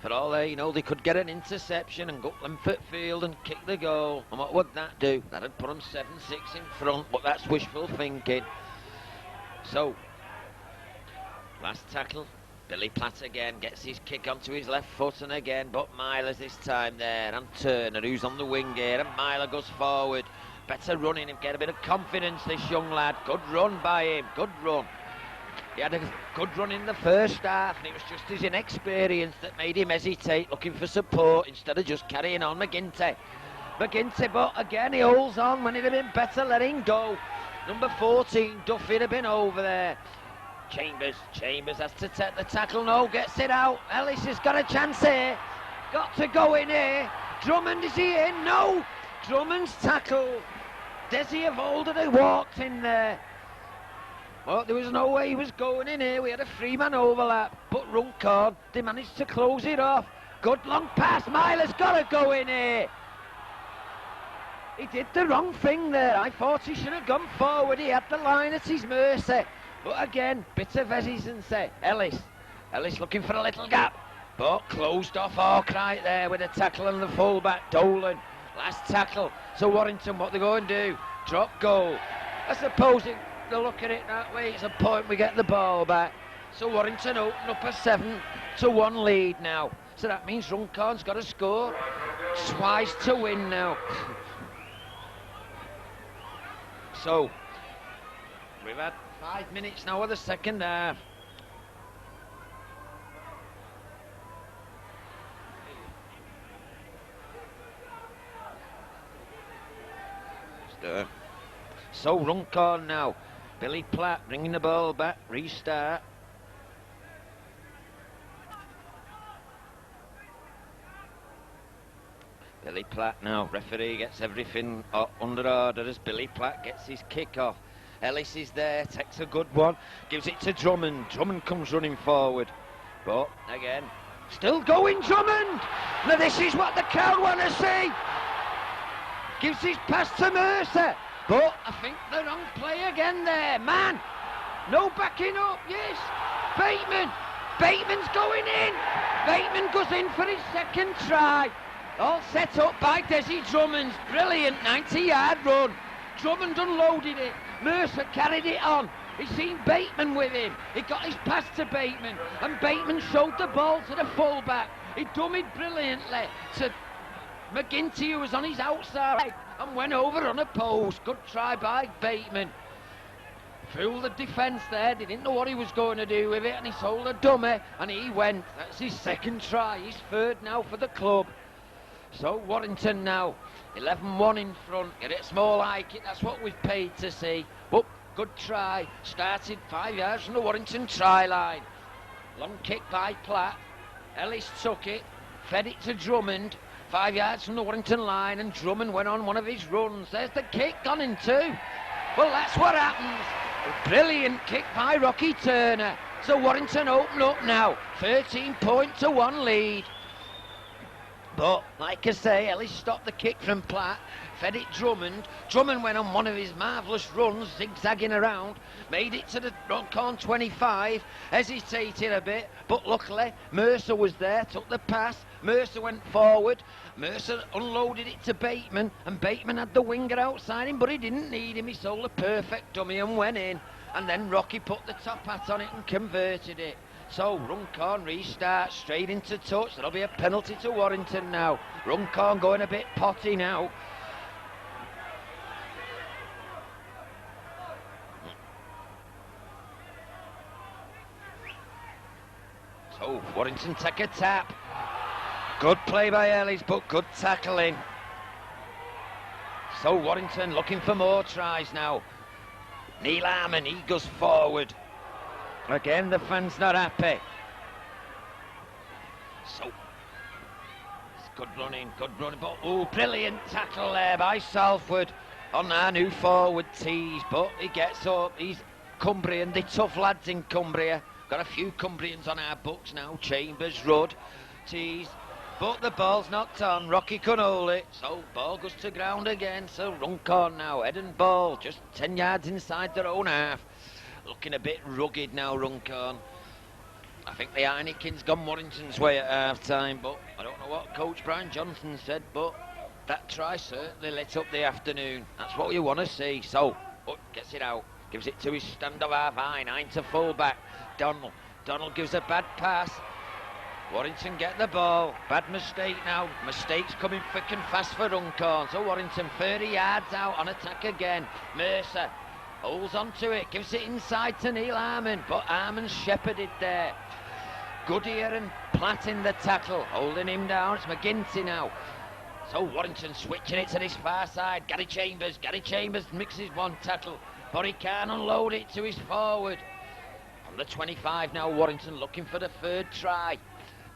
For all they know, they could get an interception and go up Limford Field and kick the goal. And what would that do? That'd put them 7-6 in front, but that's wishful thinking. So, last tackle. Billy Platt again gets his kick onto his left foot, and again, but Myler's this time there, and Turner, who's on the wing here, and Myler goes forward. Better running him, get a bit of confidence, this young lad. Good run by him, good run. He had a good run in the first half, and it was just his inexperience that made him hesitate, looking for support instead of just carrying on. McGinty, but again he holds on when he'd have been better letting go. Number 14, Duffy had been over there. Chambers has to take the tackle, no, gets it out. Ellis has got a chance here. Got to go in here. Drummond, is he in? No! Drummond's tackle. Desi Evolder, they walked in there. Well, there was no way he was going in here. We had a 3-man overlap, but Runcorn, they managed to close it off. Good long pass. Myler's got to go in here. He did the wrong thing there. I thought he should have gone forward. He had the line at his mercy. But again, bit of hesitancy. Ellis looking for a little gap, but closed off Arkwright there with a tackle on the fullback, Dolan. Last tackle. So Warrington, what they go and do? Drop goal. I suppose they'll look at it that way. It's a point we get the ball back. So Warrington open up a 7-1 lead now. So that means Runcorn's got to score twice to win now. So we've had 5 minutes now of the second half. So Runcorn now. Billy Platt bringing the ball back. Restart. Billy Platt now. Referee gets everything under order as Billy Platt gets his kick off. Ellis is there, takes a good one, gives it to Drummond. Drummond comes running forward. But again, still going Drummond! Now this is what the crowd want to see! Gives his pass to Mercer. But I think the wrong play again there. Man! No backing up, yes! Bateman! Bateman's going in! Bateman goes in for his second try. All set up by Desi Drummond's brilliant 90-yard run. Drummond unloaded it. Mercer carried it on. He seen Bateman with him. He got his pass to Bateman, and Bateman showed the ball to the fullback. He dummied brilliantly to McGinty, who was on his outside, and went over on a post. Good try by Bateman. Fooled the defence there. They didn't know what he was going to do with it, and he sold a dummy, and he went. That's his second try. He's third now for the club. So Warrington now, 11-1 in front. Get it small hike it, that's what we've paid to see. But good try, started 5 yards from the Warrington try line. Long kick by Platt. Ellis took it, fed it to Drummond. 5 yards from the Warrington line, and Drummond went on one of his runs. There's the kick, gone in two. Well, that's what happens. A brilliant kick by Rocky Turner. So Warrington open up now, 13-1 lead. But, like I say, Ellis stopped the kick from Platt, fed it Drummond. Drummond went on one of his marvellous runs, zigzagging around, made it to the Runcorn 25, hesitated a bit, but luckily Mercer was there, took the pass. Mercer went forward, Mercer unloaded it to Bateman, and Bateman had the winger outside him, but he didn't need him. He sold a perfect dummy and went in, and then Rocky put the top hat on it and converted it. So Runcorn restart straight into touch. There'll be a penalty to Warrington now. Runcorn going a bit potty now. So Warrington take a tap. Good play by Ellis, but good tackling. So Warrington looking for more tries now. Neil Harmon, he goes forward. Again, the fans not happy. So, it's good running, but oh, brilliant tackle there by Salford on our new forward tees. But he gets up, he's Cumbrian, the tough lads in Cumbria. Got a few Cumbrians on our books now, Chambers, Rudd, tees. But the ball's knocked on, Rocky can hold it. So, ball goes to ground again, so Runcorn now, head and ball, just 10 yards inside their own half. Looking a bit rugged now, Runcorn. I think the Heineken's gone Warrington's way at half-time, but I don't know what Coach Brian Johnson said, but that try certainly lit up the afternoon. That's what you want to see. So, gets it out, gives it to his stand-up half, Hine to full-back. Donald gives a bad pass. Warrington get the ball. Bad mistake now. Mistakes coming thick and fast for Runcorn. So Warrington 30 yards out on attack again. Mercer holds on to it, gives it inside to Neil Harmon, but Harmon's shepherded there. Goodyear and Platt in the tackle, holding him down. It's McGinty now. So Warrington switching it to this far side. Gary Chambers mixes one tackle, but he can't unload it to his forward. On the 25 now, Warrington looking for the third try.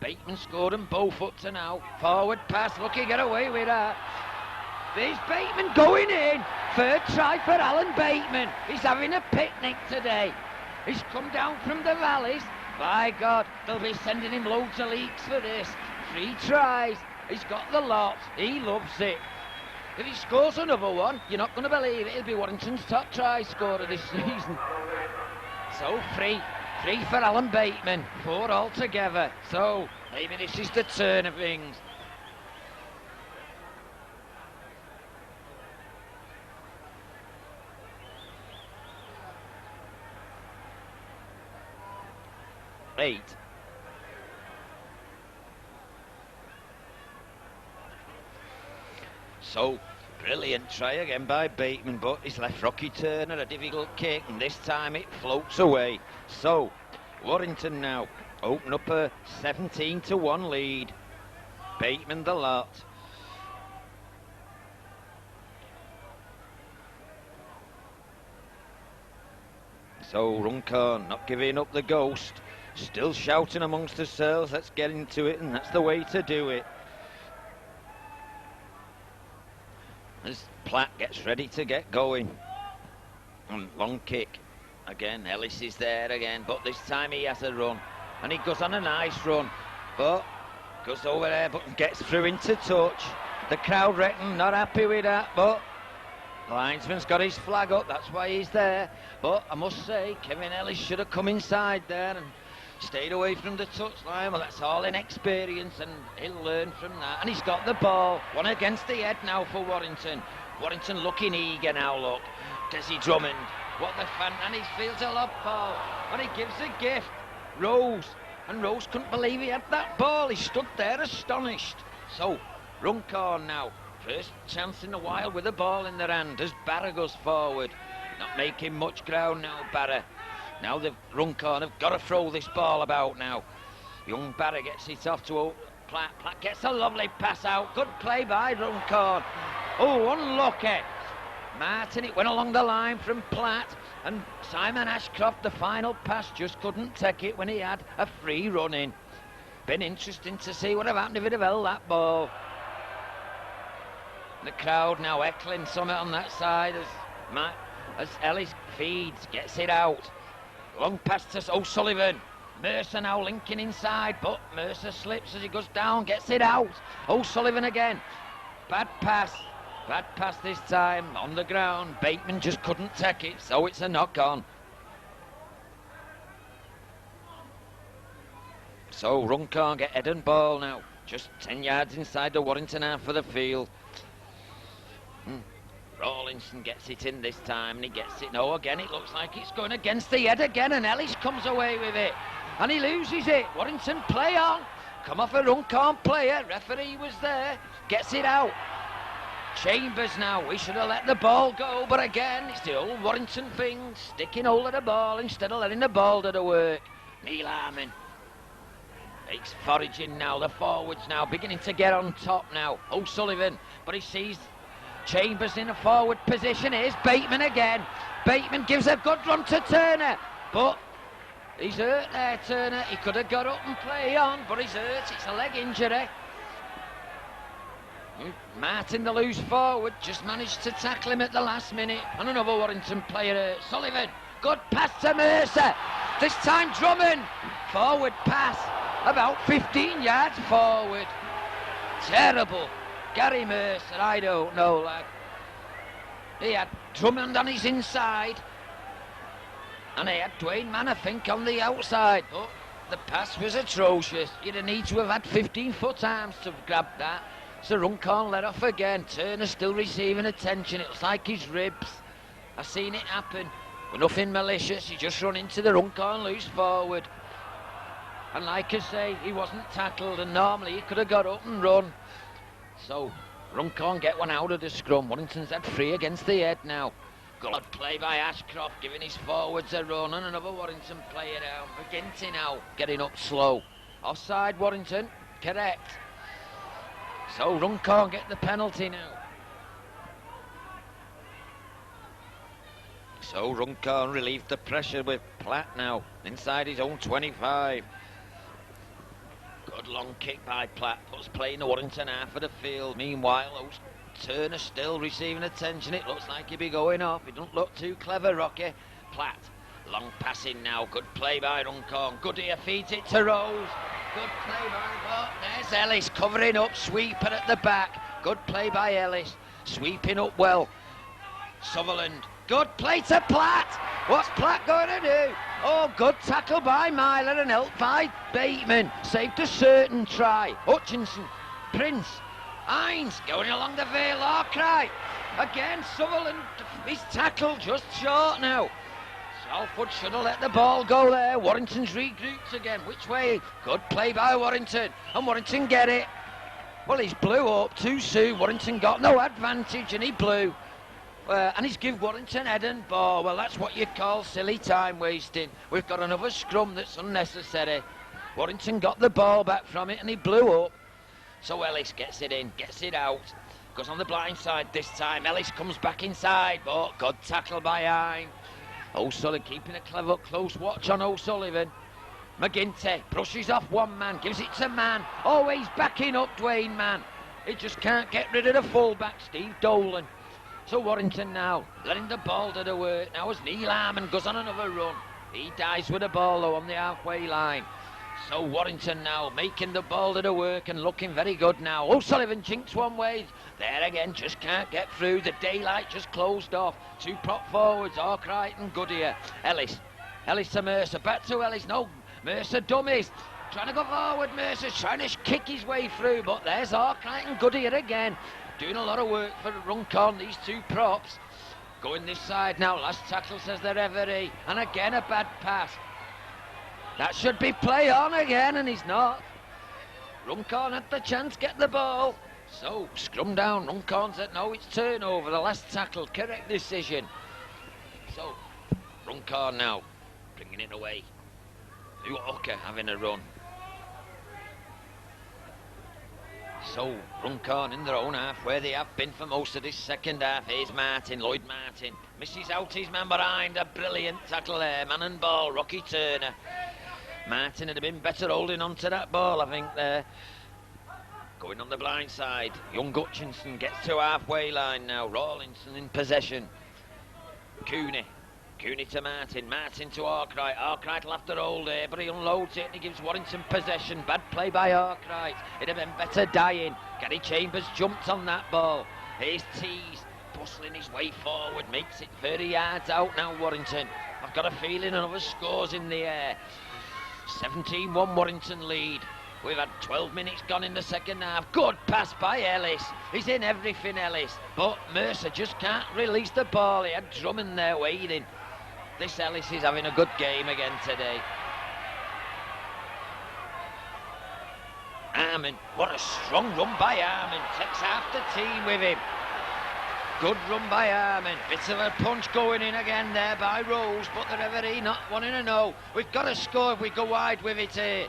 Bateman scored them both up to now. Forward pass, looking to get away with that. There's Bateman going in. Third try for Alan Bateman. He's having a picnic today. He's come down from the valleys. By God, they'll be sending him loads of leaks for this. 3 tries. He's got the lot. He loves it. If he scores another one, you're not going to believe it. He'll be Warrington's top try scorer this season. So 3 for Alan Bateman. 4 altogether. So maybe this is the turn of things. Eight. So, brilliant try again by Bateman, but he's left Rocky Turner a difficult kick, and this time it floats away. So, Warrington now open up a 17-1 lead. Bateman the lot. So Runcorn not giving up the ghost, still shouting amongst themselves, let's get into it, and that's the way to do it. As Platt gets ready to get going. And long kick. Again, Ellis is there again, but this time he has a run. And he goes on a nice run, but goes over there, but gets through into touch. The crowd reckon not happy with that, but the linesman's got his flag up, that's why he's there. But I must say, Kevin Ellis should have come inside there and stayed away from the touchline. Well, that's all inexperience, and he'll learn from that. And he's got the ball, one against the head now for Warrington. Warrington looking eager now, look. Desi Drummond, what the fan, and he fields a lob ball, and he gives a gift. Rose, and Rose couldn't believe he had that ball. He stood there astonished. So, Runcorn now, first chance in a while with the ball in their hand as Barra goes forward. Not making much ground now, Barra. Now the Runcorn have got to throw this ball about now. Young Barra gets it off to Platt. Platt gets a lovely pass out. Good play by Runcorn. Oh, unlucky. Martin, it went along the line from Platt, and Simon Ashcroft, the final pass, just couldn't take it when he had a free run in. Been interesting to see what have happened if he'd have held that ball. The crowd now heckling something on that side as Ellis feeds, gets it out. Long pass to O'Sullivan. Mercer now linking inside, but Mercer slips as he goes down, gets it out. O'Sullivan again. Bad pass this time on the ground. Bateman just couldn't take it, so it's a knock on. So Runcorn get head and ball now, just 10 yards inside the Warrington half of the field. Rawlinson gets it in this time, and he gets it. No, again, it looks like it's going against the head again, and Ellis comes away with it, and he loses it. Warrington play on. Come off a Runcorn player. Referee was there. Gets it out. Chambers now. We should have let the ball go, but again, it's the old Warrington thing. Sticking hold of the ball instead of letting the ball do the work. Neil Harmon takes foraging now. The forwards now beginning to get on top now. O'Sullivan, but he sees Chambers in a forward position. Here's Bateman again. Bateman gives a good run to Turner, but he's hurt there, Turner. He could have got up and play on, but he's hurt. It's a leg injury. Martin, the loose forward, just managed to tackle him at the last minute. And another Warrington player hurt. Sullivan, good pass to Mercer. This time Drummond. Forward pass, about 15 yards forward. Terrible. Gary Mercer, I don't know, lad. He had Drummond on his inside, and he had Dwayne Mann, I think, on the outside. But the pass was atrocious. You'd need to have had 15-foot arms to grab that. So Runcorn let off again. Turner still receiving attention. It looks like his ribs. I've seen it happen. But nothing malicious. He just run into the Runcorn loose forward. And like I say, he wasn't tackled, and normally he could have got up and run. So Runcorn get one out of the scrum. Warrington's had free against the head now. Good play by Ashcroft, giving his forwards a run, and another Warrington player down. McGinty now getting up slow. Offside Warrington, correct. So Runcorn get the penalty now. So Runcorn relieved the pressure with Platt now, inside his own 25. Good long kick by Platt, puts play in the Warrington half of the field. Meanwhile, Turner still receiving attention. It looks like he'll be going off. He don't look too clever, Rocky. Platt, long passing now. Good play by Runcorn. Goodyear feeds it to Rose. Good play by Watt. There's Ellis covering up, sweeper at the back. Good play by Ellis, sweeping up well. Sutherland, good play to Platt. What's Platt going to do? Oh, good tackle by Myler and help by Bateman. Saved a certain try. Hutchinson, Prince, Hines going along the veil. Cry. Again, Sutherland, he's tackled just short now. Salford should have let the ball go there. Warrington's regrouped again. Which way? Good play by Warrington. And Warrington get it. Well, he's blew up too soon. Warrington got no advantage and he blew. And he's give Warrington head and ball. Well, that's what you call silly time wasting. We've got another scrum that's unnecessary. Warrington got the ball back from it and he blew up. So Ellis gets it in, gets it out. Goes on the blind side this time. Ellis comes back inside. But good tackle by Hine. O'Sullivan keeping a close watch on O'Sullivan. McGinty brushes off one man, gives it to Mann. Always backing up Dwayne Mann. He just can't get rid of the fullback, Steve Dolan. So Warrington now, letting the ball do the work. Now as Neil Harmon goes on another run. He dies with the ball though on the halfway line. So Warrington now making the ball do the work and looking very good now. O'Sullivan jinks one way. There again, just can't get through. The daylight just closed off. Two prop forwards, Arkwright and Goodyear. Ellis to Mercer, back to Ellis. No, Mercer dummies. Trying to go forward, Mercer's trying to kick his way through, but there's Arkwright and Goodyear again. Doing a lot of work for Runcorn, these two props. Going this side now, last tackle says the referee. And again a bad pass. That should be play on again, and he's not. Runcorn had the chance, get the ball. So, scrum down, Runcorn said no, it's turnover, the last tackle, correct decision. So, Runcorn now, bringing it away. Hooker having a run. So, Runcorn in their own half, where they have been for most of this second half. Here's Martin, Lloyd Martin. Misses out his man behind, a brilliant tackle there. Man and ball, Rocky Turner. Martin had been better holding on to that ball, I think, there. Going on the blind side. Young Hutchinson gets to halfway line now. Rawlinson in possession. Cooney to Martin. Martin to Arkwright. Arkwright will have to hold there, but he unloads it and he gives Warrington possession. Bad play by Arkwright. It'd have been better dying. Gary Chambers jumped on that ball. Here's Tees, bustling his way forward. Makes it 30 yards out now, Warrington. I've got a feeling another score's in the air. 17-1 Warrington lead. We've had 12 minutes gone in the second half. Good pass by Ellis. He's in everything, Ellis. But Mercer just can't release the ball. He had Drummond there waiting. This Ellis is having a good game again today. Harmon, what a strong run by Harmon. Takes half the team with him. Good run by Harmon. Bit of a punch going in again there by Rose, but the referee not wanting to know. We've got to score if we go wide with it here.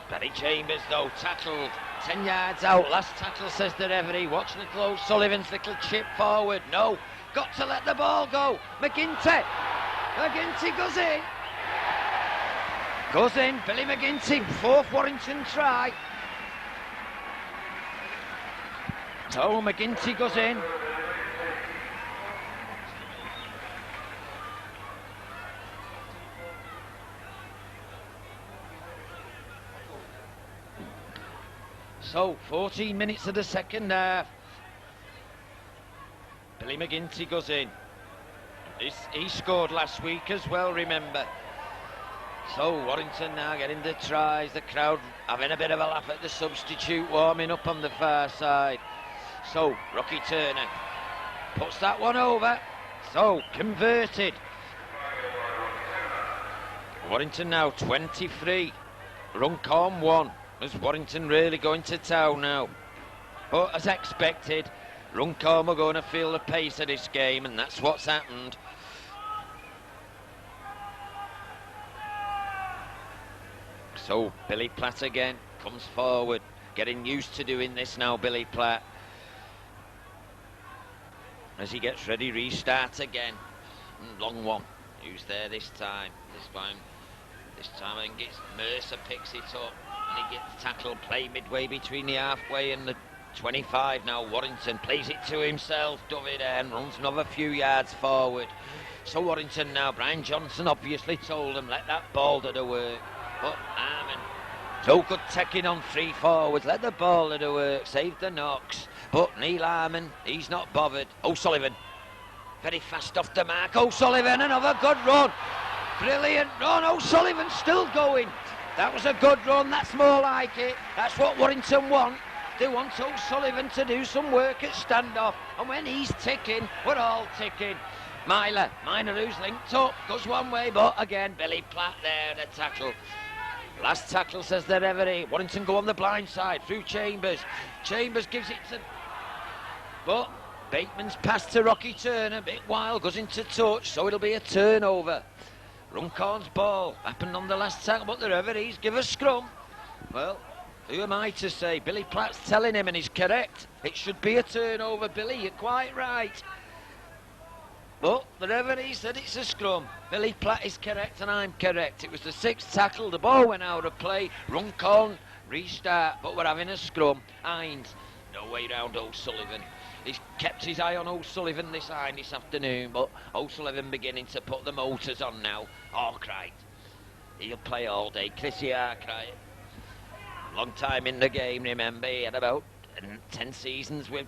Barry Chambers though, tackled 10 yards out. Last tackle says the referee. Watching it close. Sullivan's little chip forward. No, got to let the ball go. McGinty goes in. Goes in. Billy McGinty, fourth Warrington try. So McGinty goes in. So, 14 minutes of the second half. Billy McGinty goes in. He scored last week as well, remember. So, Warrington now getting the tries. The crowd having a bit of a laugh at the substitute warming up on the far side. So, Rocky Turner puts that one over. So, converted. Warrington now 23. Runcorn 1. Is Warrington really going to town now? But as expected, Runcorn were going to feel the pace of this game, and that's what's happened. So Billy Platt again comes forward, getting used to doing this now, Billy Platt. As he gets ready, restart again. Long one. Who's there this time? This time I think it's Mercer picks it up. And he gets tackled, play midway between the halfway and the 25 now. Warrington plays it to himself. David and runs another few yards forward. So Warrington now, Brian Johnson obviously told him, let that ball do the work. But Harmon, no good taking on three forwards. Let the ball do the work, save the knocks. But Neil Harmon, he's not bothered. O'Sullivan, very fast off the mark. O'Sullivan, another good run. Brilliant run. O'Sullivan still going. That was a good run, that's more like it. That's what Warrington want. They want O'Sullivan to do some work at standoff. And when he's ticking, we're all ticking. Minor who's linked up, goes one way, but again, Billy Platt there, the tackle. Last tackle, says the referee. Warrington go on the blind side, through Chambers. Chambers gives it to... But Bateman's pass to Rocky Turner, a bit wild, goes into touch, so it'll be a turnover. Runcorn's ball happened on the last tackle, but the referees give a scrum. Well, who am I to say? Billy Platt's telling him, and he's correct. It should be a turnover, Billy, you're quite right. But the referee said it's a scrum. Billy Platt is correct and I'm correct. It was the 6th tackle, the ball went out of play, Runcorn, restart, but we're having a scrum. Hines, no way round O'Sullivan. He's kept his eye on O'Sullivan this afternoon, but O'Sullivan beginning to put the motors on now. Arkwright, he'll play all day. Chrissy Arkwright, long time in the game, remember, he had about 10 seasons with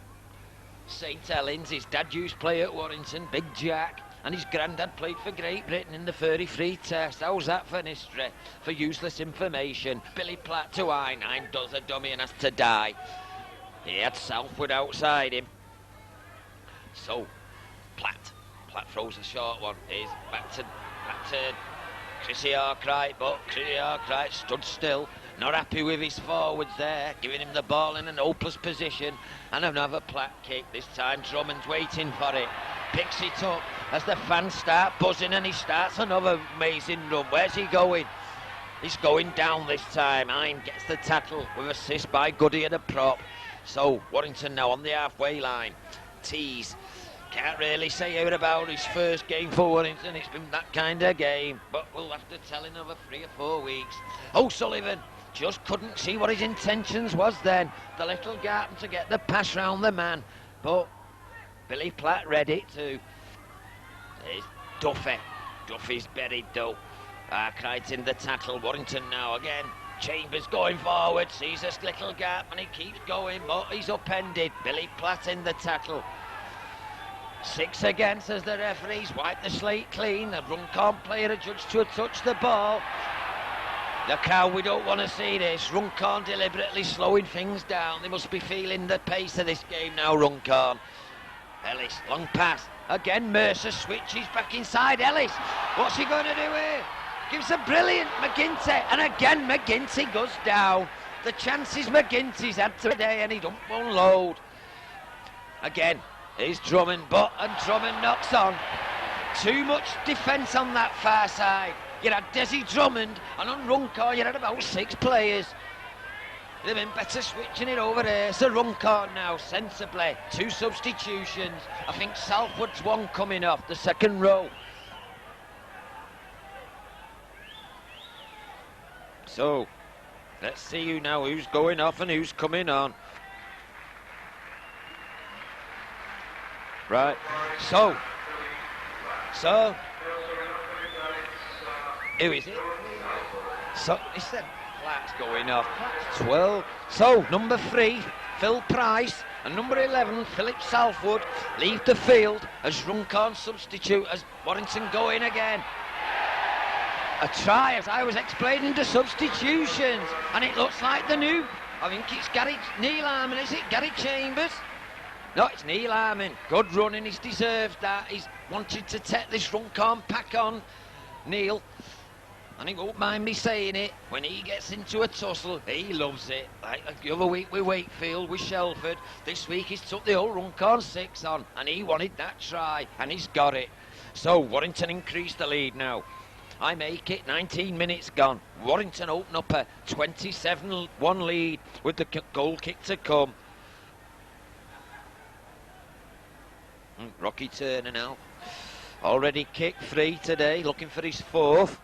St Helens. His dad used to play at Warrington, Big Jack, and his granddad played for Great Britain in the 33 Test. How's that for history? For useless information. Billy Platt to I9 does a dummy and has to die. He had Southwood outside him. So, Platt throws a short one. He's back to Chrissy Arkwright, but Chrissy Arkwright stood still, not happy with his forwards there, giving him the ball in an hopeless position, and another Platt kick. This time Drummond's waiting for it, picks it up as the fans start buzzing, and he starts another amazing run. Where's he going? He's going down this time. Hine gets the tackle with assist by Goody at the prop. So Warrington now on the halfway line. Tees can't really say out about his first game for Warrington. It's been that kind of game, but we'll have to tell in another 3 or 4 weeks. O'Sullivan just couldn't see what his intentions was then. The little gap to get the pass round the man, but Billy Platt read it too. There's Duffy. Duffy's buried though. Arkwright's in the tackle. Warrington now again. Chambers going forward, sees this little gap and he keeps going, but he's upended. Billy Platt in the tackle. 6 against as the referees wipe the slate clean. The Runcorn player adjudged to touch the ball. The crowd, we don't want to see this. Runcorn deliberately slowing things down. They must be feeling the pace of this game now, Runcorn. Ellis, long pass. Again, Mercer switches back inside Ellis. What's he going to do here? Gives a brilliant McGinty, and again McGinty goes down. The chances McGinty's had today, and he don't unload. Again, here's Drummond, and Drummond knocks on. Too much defence on that far side. You had Desi Drummond, and on Runcorn you had about 6 players. They've been better switching it over there. So Runcorn now, sensibly, 2 substitutions. I think Southwood's one coming off, the second row. So, let's see who's going off and who's coming on. Right, so, who is it? So, he said Platt's going off. Platt's 12. So, number 3, Phil Price, and number 11, Philip Southwood, leave the field as Runcorn substitute, as Warrington go in again. A try, as I was explaining the substitutions, and it looks like the new, I think it's Neil Harmon, is it? Gary Chambers? No, it's Neil Harmon. Good running, he's deserved that. He's wanted to take this Runcorn pack on, Neil. And he won't mind me saying it, when he gets into a tussle, he loves it. Like the other week with Wakefield, with Shelford, this week he's took the old Runcorn 6 on, and he wanted that try, and he's got it. So Warrington increased the lead now. I make it, 19 minutes gone. Warrington open up a 27-1 lead with the goal kick to come. Rocky Turner now. Already kicked 3 today, looking for his 4th.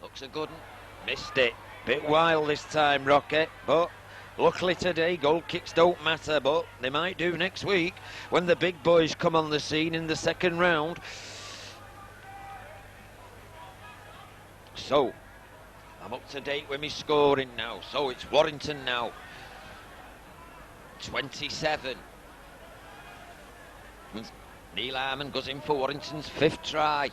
Looks a good one. Missed it. Bit wild this time, Rocky, but luckily today, goal kicks don't matter, but they might do next week when the big boys come on the scene in the second round. So, I'm up to date with me scoring now. So it's Warrington now. 27. Neil Harmon goes in for Warrington's 5th try.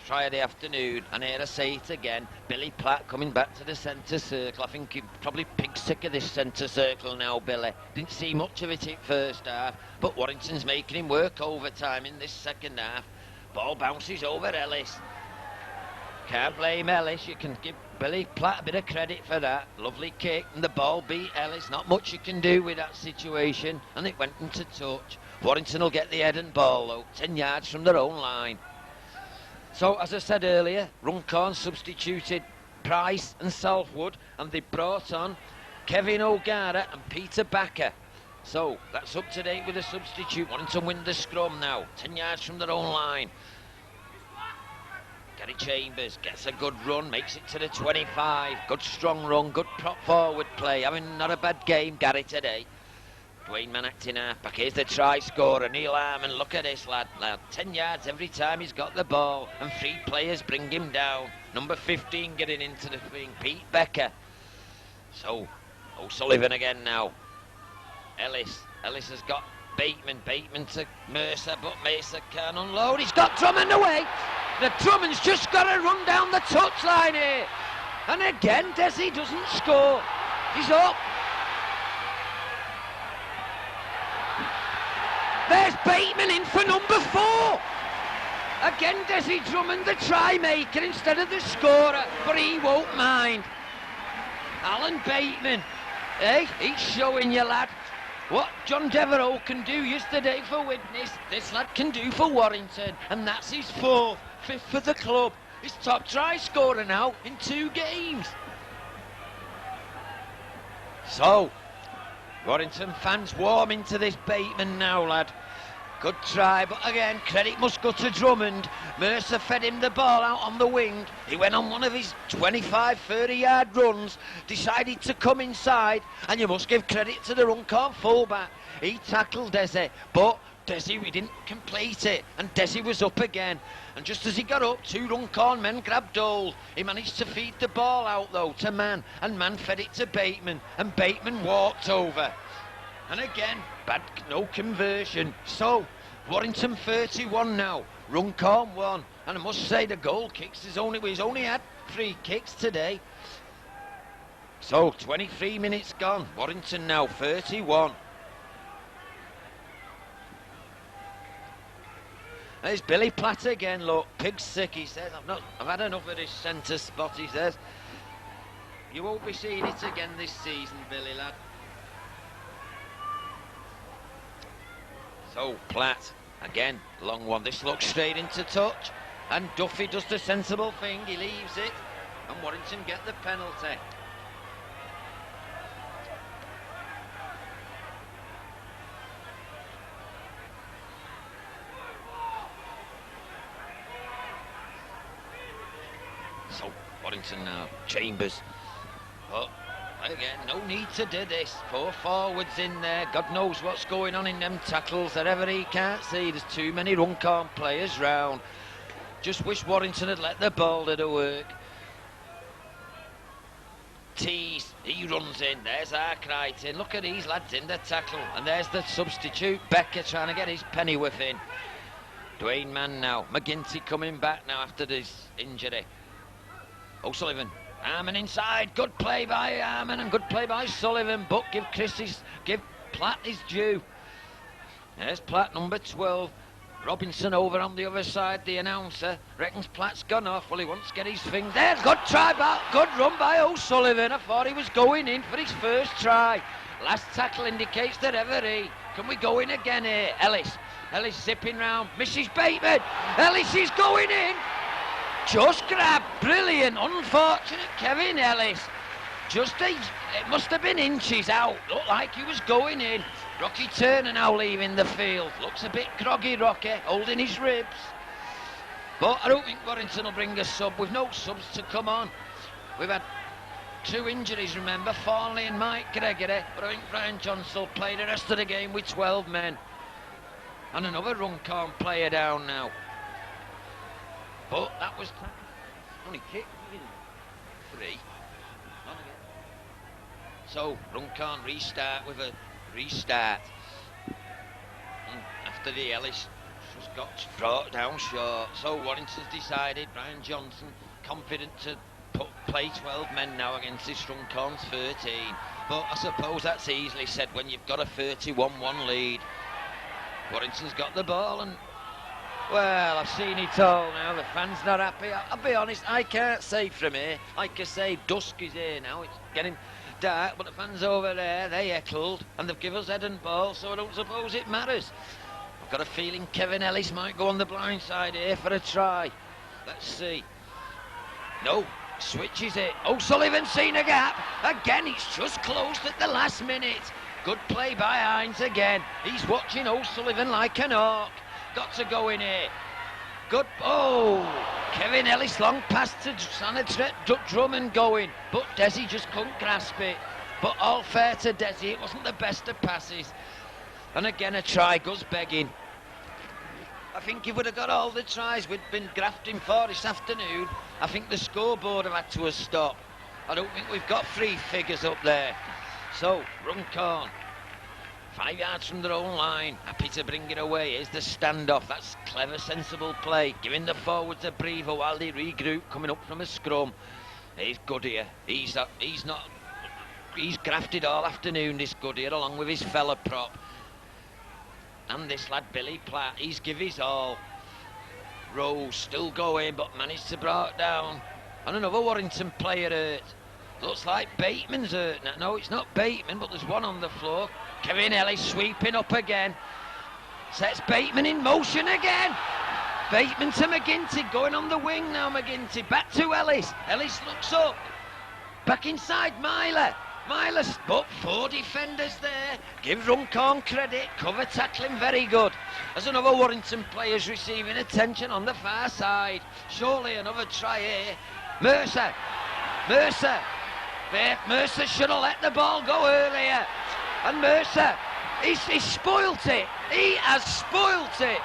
Try of the afternoon, and here I say it again, Billy Platt coming back to the centre circle. I think he's probably pig sick of this centre circle now, Billy. Didn't see much of it in first half, but Warrington's making him work overtime in this second half. Ball bounces over Ellis. Can't blame Ellis, you can give Billy Platt a bit of credit for that. Lovely kick, and the ball beat Ellis. Not much you can do with that situation, and it went into touch. Warrington will get the head and ball though, 10 yards from their own line. So, as I said earlier, Runcorn substituted Price and Southwood, and they brought on Kevin O'Gara and Peter Backer. So, that's up to date with the substitute. Warrington win the scrum now. 10 yards from their own line. Gary Chambers gets a good run, makes it to the 25. Good strong run, good prop forward play. Having not a bad game, Gary, today. Dwayne Mann acting half-back. Here's the try scorer, Neil Harmon. Look at this lad. 10 yards every time he's got the ball. And 3 players bring him down. Number 15 getting into the thing, Pete Becker. So, O'Sullivan again now. Ellis has got Bateman to Mercer, but Mercer can't unload. He's got Drummond away. The Drummond's just got to run down the touchline here. And again, Desi doesn't score. He's up. There's Bateman in for number 4. Again, Desi Drummond, the try maker instead of the scorer, but he won't mind. Alan Bateman, hey, he's showing you, lad. What John Devereux can do yesterday for Widnes, this lad can do for Warrington, and that's his 4th, 5th for the club. His top try scorer now in 2 games. So, Warrington fans warm into this Bateman now, lad. Good try, but again, credit must go to Drummond. Mercer fed him the ball out on the wing. He went on one of his 25, 30-yard runs, decided to come inside, and you must give credit to the Runcorn fullback. He tackled Desi, but Desi, we didn't complete it, and Desi was up again. And just as he got up, 2 Runcorn men grabbed hold. He managed to feed the ball out, though, to Mann, and Mann fed it to Bateman, and Bateman walked over. And again, no conversion. So, Warrington 31 now, Runcorn 1. And I must say the goal kicks, he's only had 3 kicks today. So, 23 minutes gone, Warrington now 31. There's Billy Platt again, look, pig's sick, he says. I've had enough of this centre spot, he says. You won't be seeing it again this season, Billy, lad. So, Platt, again, long one. This looks straight into touch. And Duffy does the sensible thing. He leaves it. And Warrington get the penalty. So, Warrington now. Chambers. Oh. Again, no need to do this. 4 forwards in there. God knows what's going on in them tackles. Whatever he can't see. There's too many Runcorn players round. Just wish Warrington had let the ball do the work. Tees, he runs in. There's Arkwright. Look at these lads in the tackle. And there's the substitute, Becker, trying to get his pennyworth in. Dwayne Mann now. McGinty coming back now after this injury. O'Sullivan. Harmon inside, good play by Harmon and good play by Sullivan, but give Platt his due. There's Platt, number 12. Robinson over on the other side, the announcer reckons Platt's gone off. Well, he wants to get his thing there. Good try back, good run by O'Sullivan. I thought he was going in for his first try. Last tackle indicates that Every. Can we go in again here? Ellis zipping round, misses Bateman. Ellis is going in. Just grabbed, brilliant, unfortunate Kevin Ellis. It must have been inches out, looked like he was going in. Rocky Turner now leaving the field, looks a bit groggy, Rocky, holding his ribs. But I don't think Warrington will bring a sub, with no subs to come on. We've had 2 injuries, remember, Farley and Mike Gregory, but I think Brian Johnson will play the rest of the game with 12 men. And another Runcorn player down now. But that was only kicked, 3. On again. So Runcorn restart with a restart. And after the Ellis just got brought down short. So Warrington's decided, Brian Johnson, confident to play 12 men now against this Runcorn's 13. But I suppose that's easily said when you've got a 31-1 lead. Warrington's got the ball and well, I've seen it all now. The fans not happy. I'll be honest, I can't say from here. Like I say, dusk is here now. It's getting dark, but the fans over there, they heckled, and they've given us head and ball, so I don't suppose it matters. I've got a feeling Kevin Ellis might go on the blind side here for a try. Let's see. No, switches it. O'Sullivan seen a gap. Again, it's just closed at the last minute. Good play by Hines again. He's watching O'Sullivan like an hawk. Got to go in here. Good. Oh, Kevin Ellis long pass to Drummond going, but Desi just couldn't grasp it. But all fair to Desi, it wasn't the best of passes. And again a try goes begging. I think he would have got all the tries we'd been grafting for this afternoon. I think the scoreboard have had to have stopped. I don't think we've got 3 figures up there. So, Runcorn, 5 yards from their own line, happy to bring it away. Here's the standoff. That's clever, sensible play, giving the forwards a breather while they regroup, coming up from a scrum. He's Goodyear. He's grafted all afternoon, this Goodyear, along with his fella prop. And this lad Billy Platt, he's give his all. Rose still going, but managed to bring it down. And another Warrington player hurt. Looks like Bateman's hurt. No, it's not Bateman, but there's one on the floor. Kevin Ellis sweeping up again. Sets Bateman in motion again. Bateman to McGinty, going on the wing now, McGinty. Back to Ellis. Ellis looks up. Back inside Myler. Myler's, but 4 defenders there. Give Runcorn credit. Cover tackling very good. As another Warrington player's receiving attention on the far side. Surely another try here. Mercer. Mercer should have let the ball go earlier. And Mercer, he's spoilt it. He has spoilt it.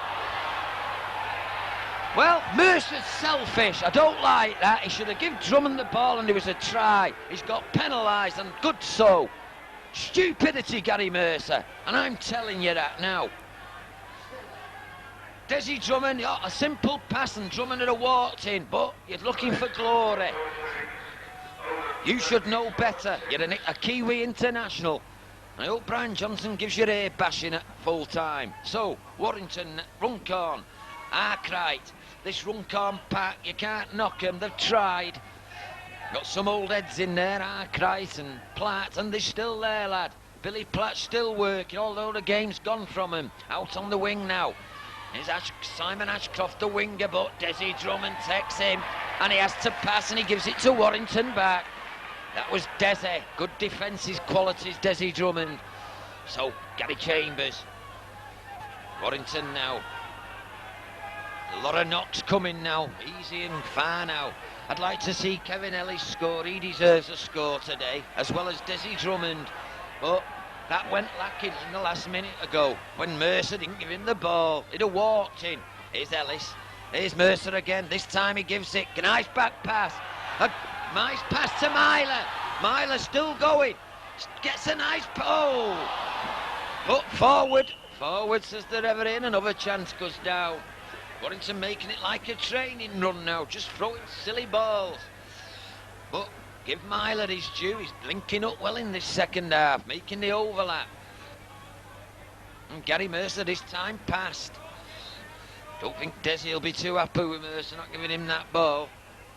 Well, Mercer's selfish. I don't like that. He should have given Drummond the ball and there was a try. He's got penalised, and good so. Stupidity, Gary Mercer. And I'm telling you that now. Desi Drummond, a simple pass and Drummond had walked in, but you're looking for glory. You should know better. You're a Kiwi international. I hope Brian Johnson gives you ear bashing at full time. So, Warrington, Runcorn, Arkwright. This Runcorn pack, you can't knock them, they've tried. Got some old heads in there, Arkwright and Platt, and they're still there, lad. Billy Platt's still working, although the game's gone from him. Out on the wing now. Here's Simon Ashcroft, the winger, but Desi Drummond takes him, and he has to pass, and he gives it to Warrington back. That was Desi. Good defensive qualities, Desi Drummond. So, Gary Chambers. Warrington now. A lot of knocks coming now. Easy and far now. I'd like to see Kevin Ellis score. He deserves a score today, as well as Desi Drummond. But that went lacking in the last minute ago when Mercer didn't give him the ball. He'd have walked in. Here's Ellis. Here's Mercer again. This time he gives it. Nice back pass. A nice pass to Myler. Myler still going. Gets a nice... Oh! But forward. Forward, says they're ever in. Another chance goes down. Warrington making it like a training run now, just throwing silly balls. But give Myler his due, he's linking up well in this second half, making the overlap. And Gary Mercer this time passed. Don't think Desi will be too happy with Mercer not giving him that ball.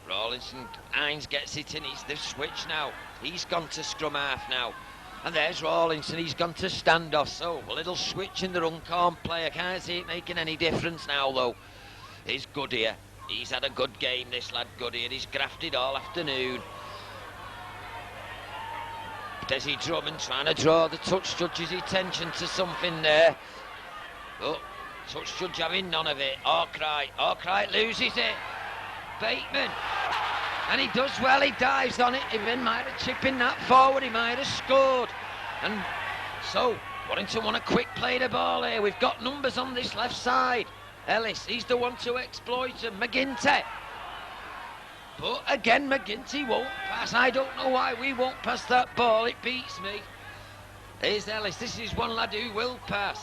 Rawlinson, Hines gets it in, they've switched now. He's gone to scrum half now. And there's Rawlinson, he's gone to standoff. So a little switch in the Runcorn player. Can't see it making any difference now though. Here's Goodyear. He's had a good game, this lad Goodyear. He's grafted all afternoon. Desi Drummond trying to draw the touch judge's attention to something there. But touch judge having none of it. Arkwright loses it. Bateman. And he does well, he dives on it. If he might have chipped in that forward, he might have scored. And so, Warrington want a quick play the ball here. We've got numbers on this left side. Ellis, he's the one to exploit him. McGinty. But again, McGinty won't pass. I don't know why we won't pass that ball. It beats me. Here's Ellis. This is one lad who will pass.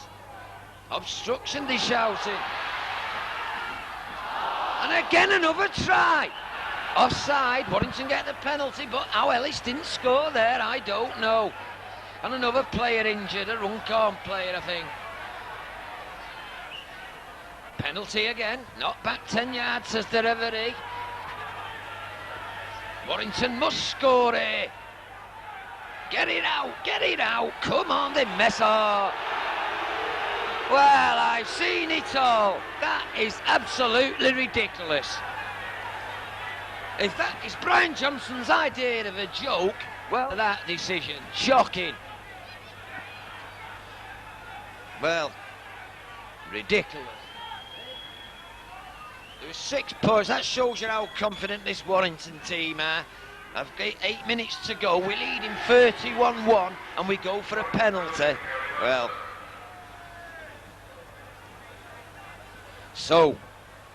Obstruction, they're shouting. And again, another try. Offside, Warrington get the penalty, but how Ellis didn't score there, I don't know. And another player injured, a Runcorn player, I think. Penalty again, not back 10 yards, says the referee. Warrington must score here. Get it out, come on, they mess up. Well, I've seen it all. That is absolutely ridiculous. If that is Brian Johnson's idea of a joke, well, that decision, shocking. Well, ridiculous. There were 6 points. That shows you how confident this Warrington team are. I've got 8 minutes to go. We're leading 31-1 and we go for a penalty. Well, so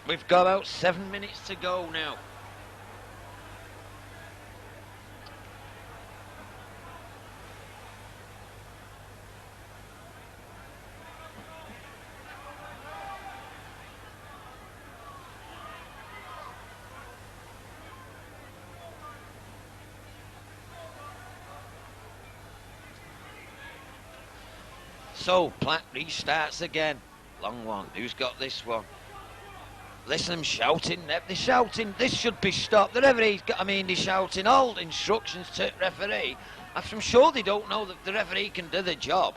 we've got about 7 minutes to go now. So, Platt restarts again. Long one. Who's got this one? Listen, them shouting. They're shouting. This should be stopped. The referee's got, they're shouting all instructions to the referee. I'm sure they don't know that the referee can do the job.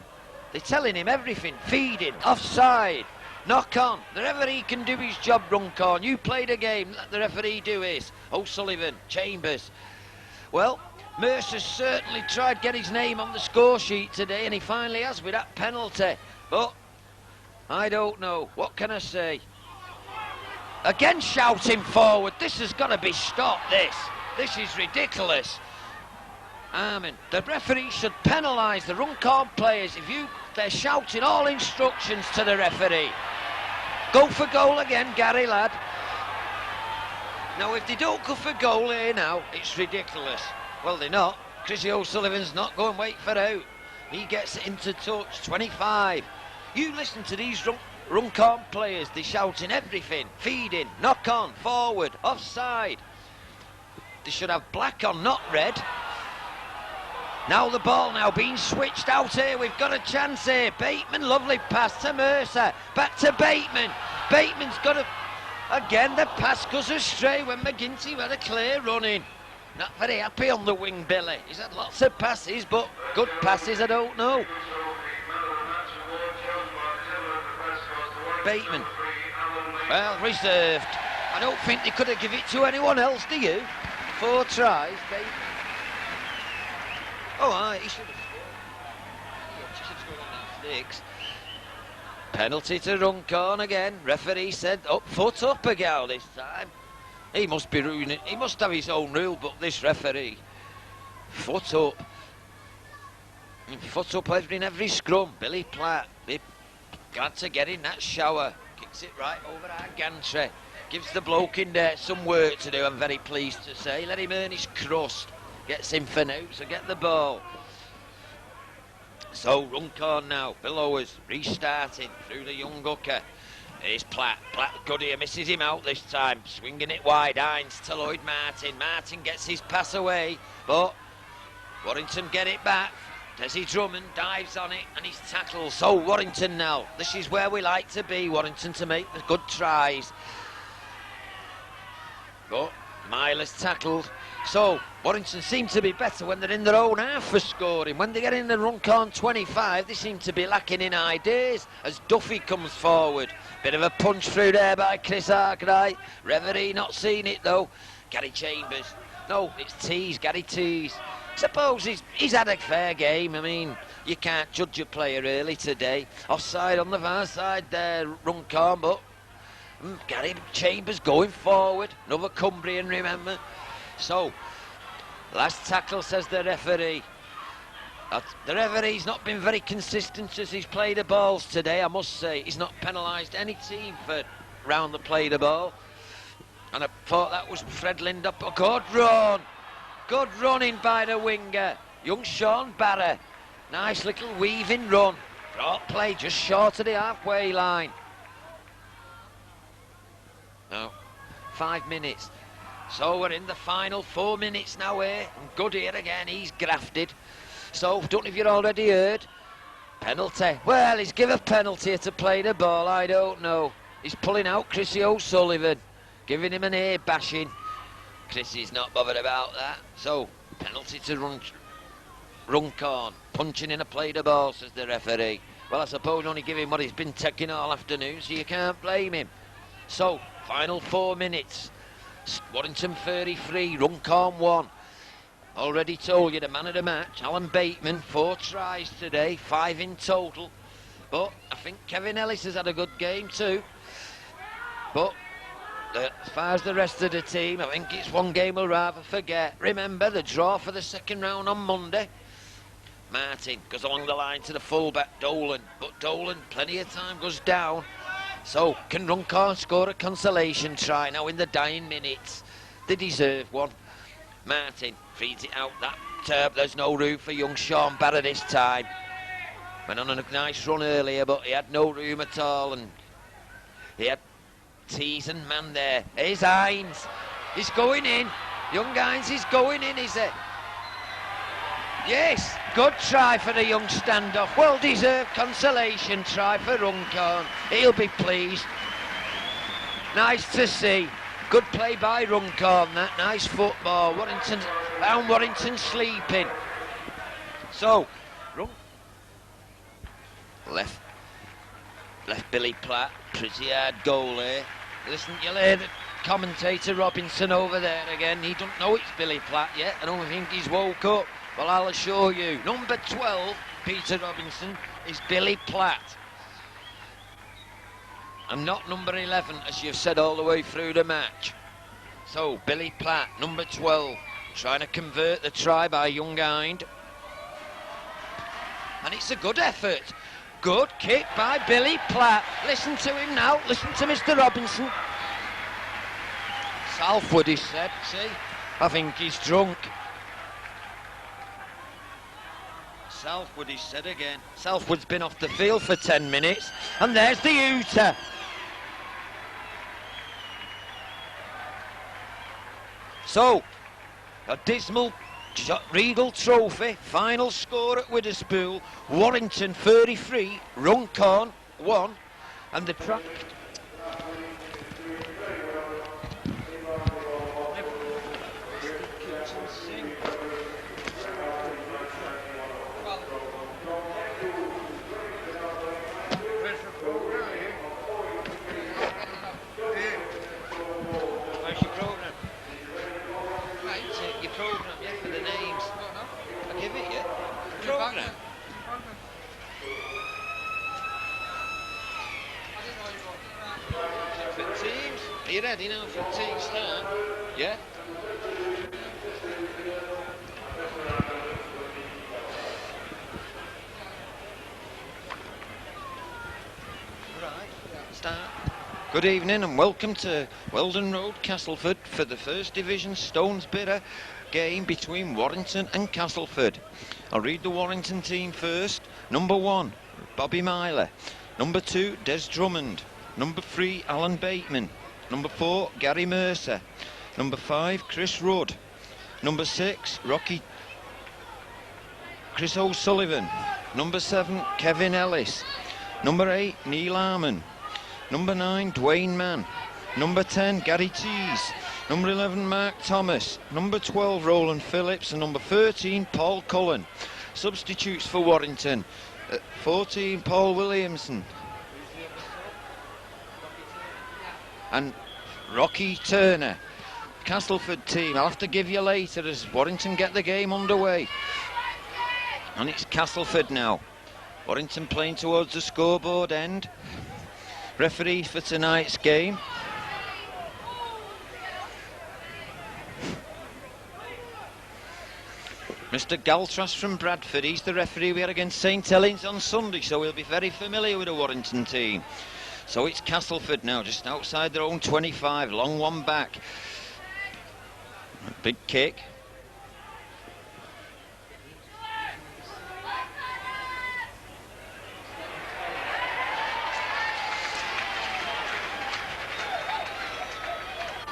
They're telling him everything. Feeding, offside, knock on. The referee can do his job, Runcorn. You played a game. Let the referee do his. O'Sullivan, Chambers. Well, Mercer's certainly tried to get his name on the score sheet today, and he finally has with that penalty. But I don't know. What can I say? Again shouting forward. This has got to be stopped, this. This is ridiculous. The referee should penalise the Runcorn players. They're shouting all instructions to the referee. Go for goal again, Gary, lad. Now, if they don't go for goal here now, it's ridiculous. Well, they're not. Chrissy O'Sullivan's not going to wait for out. He gets it into touch, 25. You listen to these Runcorn players, they're shouting everything. Feeding, knock on, forward, offside. They should have black on, not red. Now the ball now being switched out here. We've got a chance here. Bateman, lovely pass to Mercer. Back to Bateman. Bateman's got a... Again, the pass goes astray when McGinty had a clear running. Not very happy on the wing, Billy. He's had lots of passes, but good passes, I don't know. Bateman. Well, reserved. I don't think they could have given it to anyone else, do you? 4 tries, Bateman. Oh, aye, he should have scored on that 6. Penalty to Runcorn again. Referee said foot up again this time. He must be ruining. He must have his own rule book, this referee. Foot up. Foot up in every scrum. Billy Platt. Glad to get in that shower. Kicks it right over our gantry. Gives the bloke in there some work to do, I'm very pleased to say. Let him earn his crust. Gets him for now, so get the ball. So Runcorn now, below us, restarting through the young hooker. Here's Platt. Platt, good here, misses him out this time. Swinging it wide, Hines to Lloyd Martin. Martin gets his pass away, but Warrington get it back. Desi Drummond dives on it and he's tackled. So Warrington now, this is where we like to be, Warrington, to make the good tries. But Myler's tackled. So Warrington seem to be better when they're in their own half for scoring. When they get in the Runcorn 25, they seem to be lacking in ideas as Duffy comes forward. Bit of a punch through there by Chris Arkwright. Referee not seen it though. Gary Chambers. No, it's Tees, Gary Tees. Suppose he's had a fair game. I mean, you can't judge a player early today. Offside on the far side there, Runcorn, but Gary Chambers going forward. Another Cumbrian, remember. So, last tackle, says the referee. The referee's not been very consistent as he's played the balls today, I must say. He's not penalised any team for round the play the ball. And I thought that was Fred Lindup. A good run. Good running by the winger. Young Sean Barra. Nice little weaving run. Brought play just short of the halfway line. No, 5 minutes. So we're in the final 4 minutes now here. And good here again, he's grafted. So, don't know if you've already heard. Penalty. Well, he's given a penalty to play the ball, I don't know. He's pulling out Chrissy O'Sullivan. Giving him an ear bashing. Chrissy's not bothered about that. So, penalty to Runcorn. Punching in a play the ball, says the referee. Well, I suppose only give him what he's been taking all afternoon, so you can't blame him. So, final 4 minutes. Warrington 33, Runcorn 1. Already told you the man of the match, Alan Bateman, 4 tries today, 5 in total. But I think Kevin Ellis has had a good game too. But as far as the rest of the team, I think it's one game we'll rather forget. Remember the draw for the second round on Monday? Martin goes along the line to the fullback, Dolan. But Dolan, plenty of time, goes down. So, can Runcorn score a consolation try now in the dying minutes? They deserve one. Martin feeds it out. There's no room for young Sean Barra this time. Went on a nice run earlier, but he had no room at all. And he had Tees and man there. Here's Hines. He's going in. Young Hines is going in, is it? Yes, good try for the young standoff. Well-deserved consolation try for Runcorn. He'll be pleased. Nice to see. Good play by Runcorn, that nice football. Warrington sleeping. So, left Billy Platt, pretty hard goal here. Listen, you'll hear the commentator Robinson over there again. He don't know it's Billy Platt yet. I don't think he's woke up. Well, I'll assure you, number 12, Peter Robinson, is Billy Platt. And not number 11, as you've said all the way through the match. So, Billy Platt, number 12, trying to convert the try by Young Hind. And it's a good effort. Good kick by Billy Platt. Listen to him now. Listen to Mr. Robinson. Southwood, he said. See? I think he's drunk. Southwood, he said again. Southwood's been off the field for 10 minutes. And there's the hooter. So, a dismal Regal Trophy, final score at Witherspool, Warrington 33, Runcorn 1, and the track. Are you ready now for the team start? Yeah? Right, start. Good evening and welcome to Weldon Road, Castleford for the First Division Stonesborough game between Warrington and Castleford. I'll read the Warrington team first. Number 1, Bobby Myler. Number 2, Des Drummond. Number 3, Alan Bateman. Number 4, Gary Mercer. Number 5, Chris Rudd. Number 6, Chris O'Sullivan. Number 7, Kevin Ellis. Number 8, Neil Harmon. Number 9, Dwayne Mann. Number 10, Gary Tees. Number 11, Mark Thomas. Number 12, Roland Phillips. And number 13, Paul Cullen. Substitutes for Warrington. 14, Paul Williamson. And Rocky Turner. Castleford team, I'll have to give you later as Warrington get the game underway. And it's Castleford now. Warrington playing towards the scoreboard end. Referee for tonight's game. Mr. Galtras from Bradford, he's the referee we had against St Helens on Sunday, so he'll be very familiar with the Warrington team. So it's Castleford now, just outside their own 25, long one back. Big kick.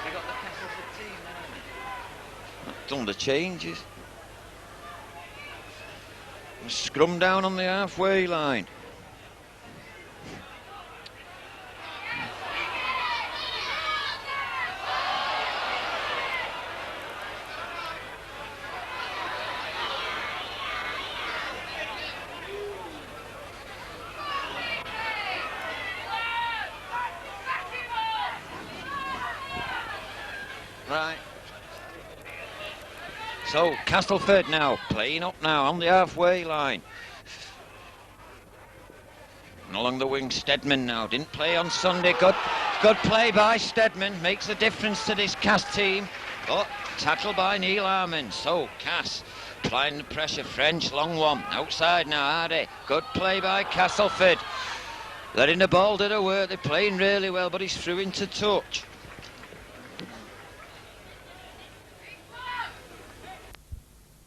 We got the Castleford team then, haven't we? Done the changes. Scrum down on the halfway line. Right. So Castleford now playing up now on the halfway line. And along the wing, Stedman now. Didn't play on Sunday. Good play by Stedman. Makes a difference to this Cass team. But tackled by Neil Armand. So Cass applying the pressure. French, long one. Outside now, Hardy. Good play by Castleford. Letting the ball do the work. They're playing really well, but he's through into touch.